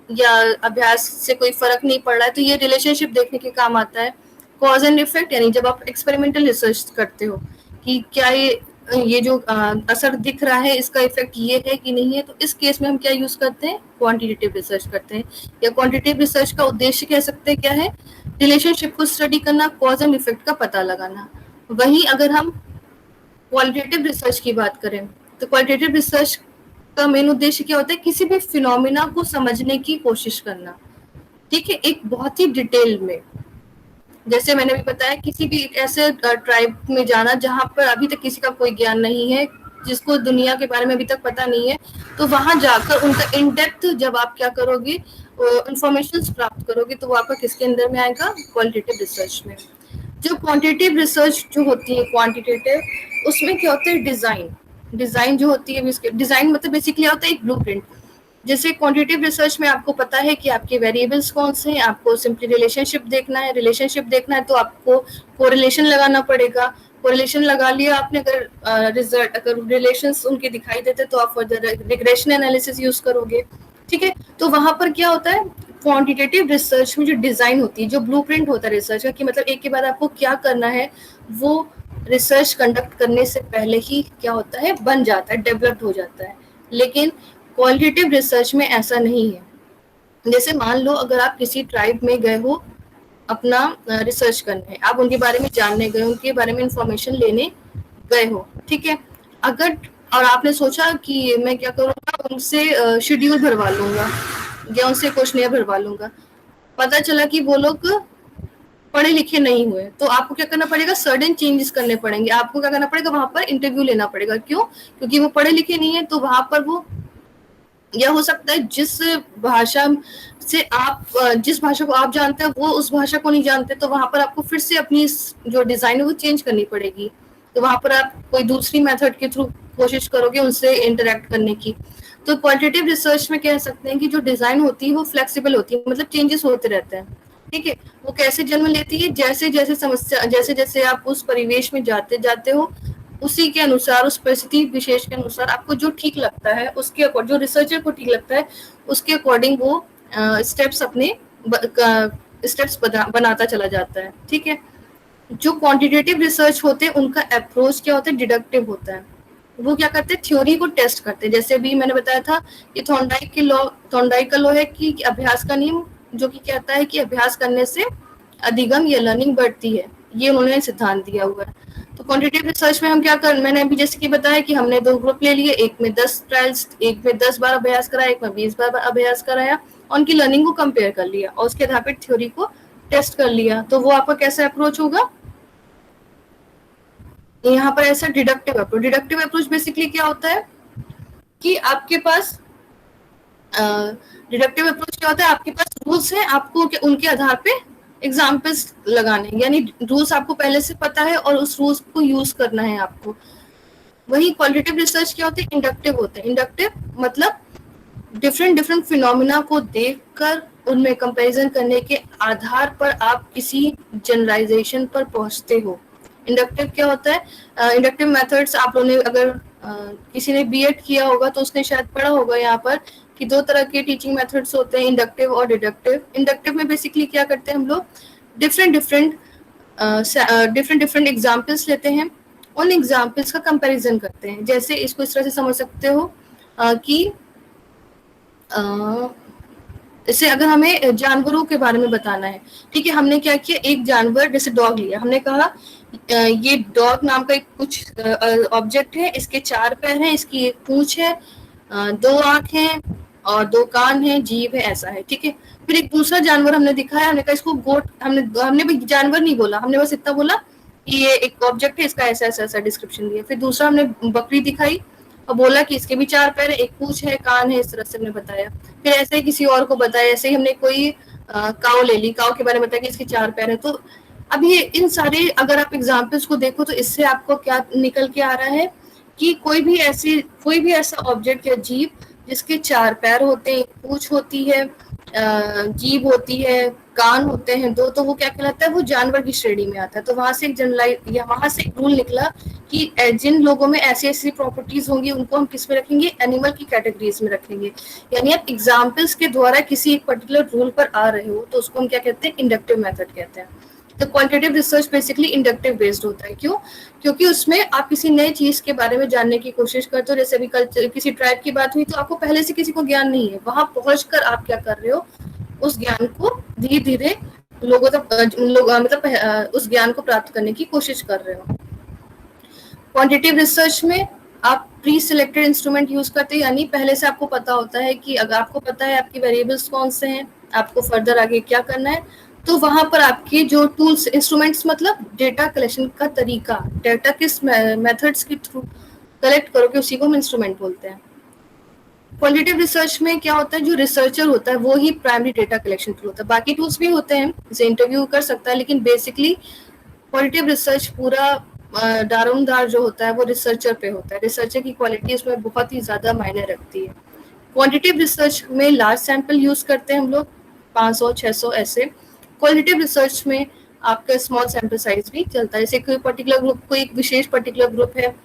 या अभ्यास से कोई फर्क नहीं पड़ रहा है। तो ये रिलेशनशिप देखने के काम आता है। कॉज एंड इफेक्ट, यानी जब आप एक्सपेरिमेंटल रिसर्च करते हो कि क्या ये जो असर दिख रहा है इसका इफेक्ट ये है कि नहीं है, तो इस केस में हम क्या यूज करते हैं, क्वांटिटेटिव रिसर्च करते हैं। या क्वांटिटेटिव रिसर्च का उद्देश्य कह सकते हैं क्या है, रिलेशनशिप को स्टडी करना, कॉज एंड इफेक्ट का पता लगाना। वहीं अगर हम क्वालिटेटिव रिसर्च की बात करें तो क्वालिटेटिव रिसर्च का मेन उद्देश्य क्या होता है, किसी भी फिनोमिना को समझने की कोशिश करना। ठीक है, एक बहुत ही डिटेल में, जैसे मैंने भी बताया, किसी भी ऐसे ट्राइब में जाना जहां पर अभी तक किसी का कोई ज्ञान नहीं है, जिसको दुनिया के बारे में अभी तक पता नहीं है, तो वहां जाकर उनका इन डेप्थ जब आप क्या करोगे, इंफॉर्मेशन प्राप्त करोगे, तो वो आपका किसके अंदर में आएगा, क्वालिटेटिव रिसर्च में। जो क्वांटिटेटिव रिसर्च जो होती है, क्वांटिटेटिव, उसमें क्या होता है, डिजाइन जो होती है, डिजाइन मतलब बेसिकली होता है एक ब्लूप्रिंट। जैसे क्वांटिटेटिव रिसर्च में आपको पता है कि आपके वेरिएबल्स कौन से हैं, आपको सिंपली रिलेशनशिप देखना है तो आपको कोरिलेशन लगाना पड़ेगा। कोरिलेशन लगा लिया आपने, अगर रिलेशंस उनके दिखाई देते तो आप फर्दर रिग्रेशन एनालिसिस यूज करोगे। ठीक है, तो वहां पर क्या होता है, क्वांटिटेटिव रिसर्च में जो डिजाइन होती है, जो ब्लूप्रिंट होता है रिसर्च का, कि मतलब एक के बाद आपको क्या करना है, वो रिसर्च कंडक्ट करने से पहले ही क्या होता है, बन जाता है, डेवलप्ड हो जाता है। लेकिन क्वालिटेटिव रिसर्च में ऐसा नहीं है। जैसे मान लो अगर आप किसी ट्राइब में गए हो अपना रिसर्च करने, आप उनके बारे में जानने गए, उनके बारे में इंफॉर्मेशन लेने गए हो, ठीक है, अगर और आपने सोचा कि मैं क्या करूँगा, उनसे शेड्यूल भरवा लूंगा या उनसे क्वेश्चनियर भरवा लूंगा, पता चला कि वो लोग पढ़े लिखे नहीं हुए, तो आपको क्या करना पड़ेगा, सर्टेन चेंजेस करने पड़ेंगे। आपको क्या करना पड़ेगा, वहां पर इंटरव्यू लेना पड़ेगा। क्यों? क्योंकि वो पढ़े लिखे नहीं है, तो वहां पर वो, यह हो सकता है जिस भाषा को आप जानते हैं वो उस भाषा को नहीं जानते, तो वहां पर आपको फिर से अपनी जो डिजाइन है वो चेंज करनी पड़ेगी। तो वहां पर आप कोई दूसरी मेथड के थ्रू कोशिश करोगे उनसे इंटरेक्ट करने की। तो क्वालिटेटिव रिसर्च में कह सकते हैं कि जो डिजाइन होती है वो फ्लेक्सिबल होती है, मतलब चेंजेस होते रहते हैं। ठीक है, वो कैसे जन्म लेती है, जैसे जैसे आप उस परिवेश में जाते हो, उसी के अनुसार, उस परिस्थिति विशेष के अनुसार आपको जो ठीक लगता है, उसके जो रिसर्चर को ठीक लगता है, उसके अकॉर्डिंग वो स्टेप्स बनाता चला जाता है। ठीक है, जो क्वांटिटेटिव रिसर्च होते हैं उनका अप्रोच क्या होता है, डिडक्टिव होता है। वो क्या करते हैं, थ्योरी को टेस्ट करते हैं। जैसे अभी मैंने बताया था कि थॉर्नडाइक का लॉ है कि अभ्यास का नियम, जो कि कहता है कि अभ्यास करने से अधिगम या लर्निंग बढ़ती है, ये उन्होंने सिद्धांत दिया हुआ है। तो क्वांटिटेटिव रिसर्च में हम क्या कर, मैंने अभी जैसे कि बताया कि हमने 2 ग्रुप ले लिए, एक में 10 ट्रायल्स, एक में 10 बार अभ्यास कराया, एक में 20 बार अभ्यास कराया, और उनकी लर्निंग को कंपेयर कर लिया और उसके आधार पर थ्योरी को टेस्ट कर लिया। तो वो आपका कैसा अप्रोच होगा, यहाँ पर ऐसा deductive approach. Deductive approach basically क्या होता है कि आपके पास डिडक्टिव अप्रोच क्या होता है, आपके पास रूल्स है, आपको उनके आधार पे एग्जाम्पल्स लगाने, यानी रूल्स आपको पहले से पता है और उस रूल्स को यूज करना है आपको। वही क्वालिटेटिव रिसर्च क्या होते हैं, इंडक्टिव होते हैं। इंडक्टिव मतलब डिफरेंट फिनोमिना को देखकर उनमें कंपैरिजन करने के आधार पर आप किसी जनरलाइजेशन पर पहुंचते हो। इंडक्टिव क्या होता है, इंडक्टिव मेथड्स आप लोगों ने अगर किसी ने बीएड किया होगा तो उसने शायद पढ़ा होगा यहाँ पर कि 2 तरह के टीचिंग मेथड्स होते हैं, इंडक्टिव और डिडक्टिव। इंडक्टिव में बेसिकली क्या करते हैं हम लोग, डिफरेंट एग्जाम्पल्स लेते हैं, उन एग्जाम्पल्स का कंपैरिजन करते हैं। जैसे इसको इस तरह से समझ सकते हो कि जैसे अगर हमें जानवरों के बारे में बताना है, ठीक है, हमने क्या किया, एक जानवर जैसे डॉग लिया, हमने कहा ये डॉग नाम का एक कुछ ऑब्जेक्ट है, इसके 4 पैर हैं, इसकी एक पूंछ है, 2 आंख हैं और 2 कान हैं, जीभ है, ऐसा है, ठीक है। फिर एक दूसरा जानवर हमने दिखाया, हमने कहा इसको गोट, हमने भी जानवर नहीं बोला, हमने बस इतना बोला कि ये एक ऑब्जेक्ट है, इसका ऐसा ऐसा ऐसा डिस्क्रिप्शन दिया। फिर दूसरा हमने बकरी दिखाई और बोला कि इसके भी 4 पैर है, एक पूंछ है, कान है, इस तरह से हमने बताया। फिर ऐसे ही किसी और को बताया, ऐसे ही हमने कोई काऊ ले ली, काऊ के बारे में बताया कि इसके 4 पैर है। तो अब ये इन सारे अगर आप एग्जाम्पल्स को देखो तो इससे आपको क्या निकल के आ रहा है कि कोई भी ऐसा ऑब्जेक्ट या जीव जिसके 4 पैर होते हैं, पूंछ होती है, जीभ होती है, कान होते हैं 2, तो वो क्या कहलाता है, वो जानवर की श्रेणी में आता है। तो वहां से एक रूल निकला कि जिन लोगों में ऐसी ऐसी प्रॉपर्टीज होंगी उनको हम किस में रखेंगे, एनिमल की कैटेगरीज में रखेंगे। यानी आप एग्जाम्पल्स के द्वारा किसी एक पर्टिकुलर रूल पर आ रहे हो तो उसको हम क्या कहते हैं, इंडक्टिव मेथड कहते हैं। तो quantitative research basically inductive based होता है। क्यों? क्योंकि उसमें आप किसी नई चीज के बारे में जानने की कोशिश करते हो। जैसे अभी कल किसी ट्राइब की बात हुई तो आपको पहले से किसी को ज्ञान नहीं है, वहां पहुंचकर आप क्या कर रहे हो, उस ज्ञान को धीरे धीरे लोगों तक उस ज्ञान को प्राप्त करने की कोशिश कर रहे हो। क्वांटिटेटिव रिसर्च में आप प्री सिलेक्टेड इंस्ट्रूमेंट यूज करते हैं, यानी पहले से आपको पता होता है कि अगर आपको पता है आपकी वेरिएबल्स कौन से हैं, आपको फर्दर आगे क्या करना है, तो वहां पर आपके जो टूल्स, इंस्ट्रूमेंट्स मतलब डेटा कलेक्शन का तरीका, डेटा किस मेथड्स के थ्रू कलेक्ट करोगे उसी को हम इंस्ट्रूमेंट बोलते हैं। क्वालिटेटिव रिसर्च में क्या होता है, जो रिसर्चर होता है वो ही प्राइमरी डेटा कलेक्शन टूल होता है। बाकी टूल्स भी होते हैं, जैसे इंटरव्यू कर सकता है, लेकिन बेसिकली क्वालिटेटिव रिसर्च पूरा दारोमदार जो होता है वो रिसर्चर पे होता है। रिसर्चर की क्वालिटी उसमें बहुत ही ज्यादा मायने रखती है। क्वांटिटेटिव रिसर्च में लार्ज सैंपल यूज करते हैं हम लोग, 500 600 ऐसे। क्वालिटेटिव रिसर्च में आपका स्मॉल सैंपल साइज भी चलता है। जैसे कोई पर्टिकुलर ग्रुप, कोई एक विशेष पर्टिकुलर ग्रुप है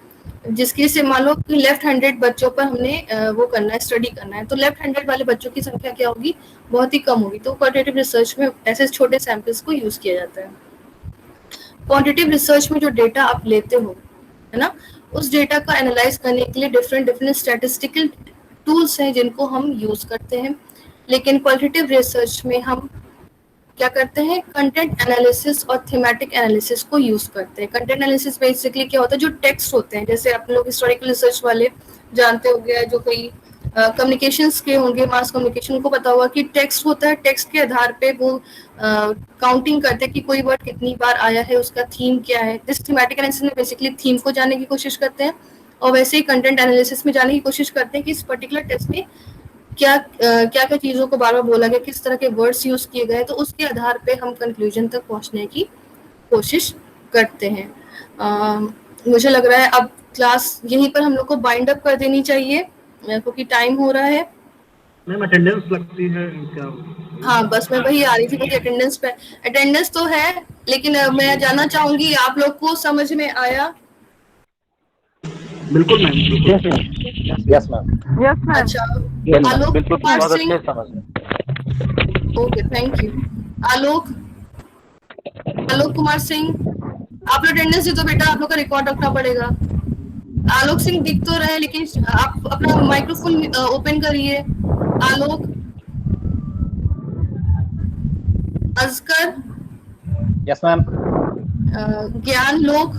जिसकी से मान लो कि लेफ्ट हैंडेड बच्चों पर हमने वो करना है, स्टडी करना है, तो लेफ्ट हैंडेड वाले बच्चों की संख्या क्या होगी, बहुत ही कम होगी। तो क्वालिटेटिव रिसर्च में ऐसे छोटे सैंपल्स को यूज किया जाता है। क्वांटिटेटिव रिसर्च में जो डेटा आप लेते हो, है ना, उस डेटा का एनालाइज करने के लिए डिफरेंट स्टैटिस्टिकल टूल्स हैं जिनको हम यूज करते हैं। लेकिन क्वालिटेटिव रिसर्च में हम क्या करते हैं, कंटेंट एनालिसिस और थीमेटिक एनालिसिस को यूज करते हैं। कंटेंट एनालिसिस बेसिकली क्या होता है, जो टेक्स्ट होते हैं, जैसे आप लोग हिस्टोरिकल रिसर्च वाले जानते होंगे, जो कोई कम्युनिकेशंस के होंगे, मास कम्युनिकेशन को पता होगा कि टेक्स्ट होता है, टेक्स्ट के आधार पे वो काउंटिंग करते हैं कि कोई वर्ड कितनी बार आया है, उसका थीम क्या है। जिस थीमेटिक एनालिसिस में बेसिकली थीम को जानने की कोशिश करते हैं, और वैसे ही कंटेंट एनालिसिस में जानने की कोशिश करते हैं कि इस पर्टिकुलर टेक्स्ट में क्या क्या चीजों को बार बार बोला गया, किस तरह के वर्ड्स यूज किए गए, तो उसके आधार पे हम कंक्लूजन तक पहुंचने की कोशिश करते हैं। मुझे लग रहा है अब क्लास यहीं पर हम लोग को बाइंड अप कर देनी चाहिए क्योंकि टाइम हो रहा है। मैम अटेंडेंस लगती है क्या? हाँ, बस मैं वही आ रही थी, अटेंडेंस पे। अटेंडेंस तो है, लेकिन मैं जानना चाहूंगी आप लोग को समझ में आया? बिल्कुल मैम, यस मैम। अच्छा, Alok Kumar Singh, okay, thank you. Alok Kumar Singh, आप लोग अटेंडेंस दे दो बेटा, आप लोग का रिकॉर्ड रखना पड़ेगा। आलोक सिंह दिख तो रहे, लेकिन आप अपना माइक्रोफोन ओपन करिए। आलोक, अजकर, यस मैम। ज्ञान लोक,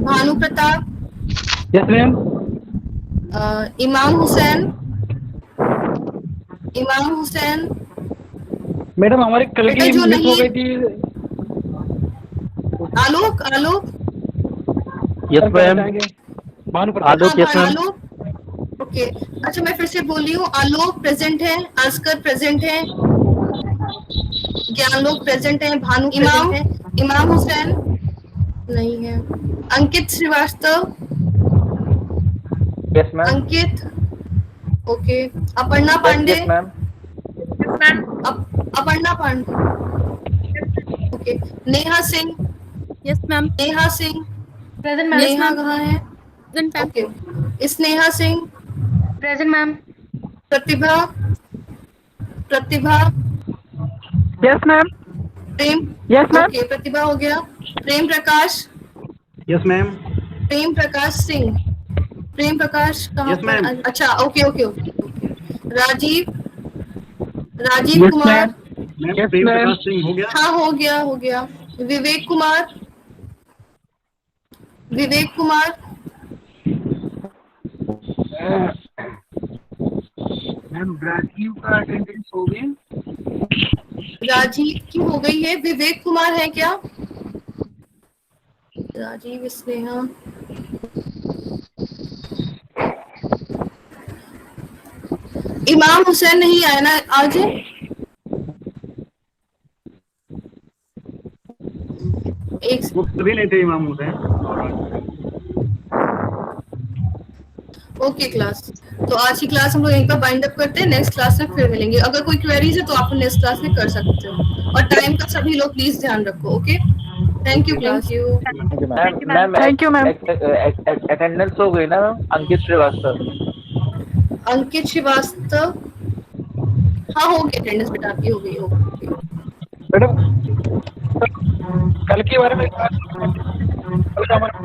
भानु प्रताप, यस मैम। इमाम हुसैन, इमाम हुसैन, मैडम हमारी कल बेटा की जो मिस हो नहीं, गई थी। आलोक, आलोक, यस मैम। भानु प्रताप। आलोक, यस मैम। आलोक, ओके। अच्छा मैं फिर से बोल रही हूँ, आलोक प्रेजेंट है, अस्कर प्रेजेंट है, ज्ञानलोक प्रेजेंट है, भानु प्रेजेंट है, इमाम हुसैन नहीं है, Ankit Srivastava, yes ma'am. Ankit, okay, Aparna Pandey, yes ma'am. Aparna Pandey, okay, Neha Singh, yes ma'am. Neha Singh, present ma'am. Neha कहाँ है? Present ma'am. Okay, Sneha Singh, present ma'am. Pratibha, Pratibha, yes ma'am. Prem, yes ma'am. Okay, Pratibha हो गया, प्रेम प्रकाश, यस मैम। प्रेम प्रकाश सिंह, प्रेम प्रकाश कहाँ Yes, पर? ma'am. अच्छा, okay okay okay, Rajiv, Rajiv Yes, Kumar, ma'am. Ma'am Yes, प्रेम ma'am. Prakash Singh हो गया। हाँ हो गया, हो गया, विवेक कुमार, विवेक कुमार, मैम राजीव का अटेंडेंस हो गया। राजीव की हो गई है, विवेक कुमार है क्या? राजीव, स्नेहा, इमाम हुसैन नहीं आया ना आज? एक वो सभी नहीं थे इमाम हुसैन। ओके क्लास, तो आज की क्लास हम लोग यहीं पर बाइंड अप करते हैं, नेक्स्ट क्लास में फिर मिलेंगे। अगर कोई क्वेरीज है तो आप नेक्स्ट क्लास में कर सकते हो, और टाइम का सभी लोग प्लीज ध्यान रखो। Okay, thank you class. Ma'am Thank you, ma'am. Attendance हो गई ना मैम? अंकित श्रीवास्तव। अंकित श्रीवास्तव, हाँ हो गई अटेंडेंस बेटा आपकी, हो गई, हो गई। मैडम कल के बारे में कल का हमारा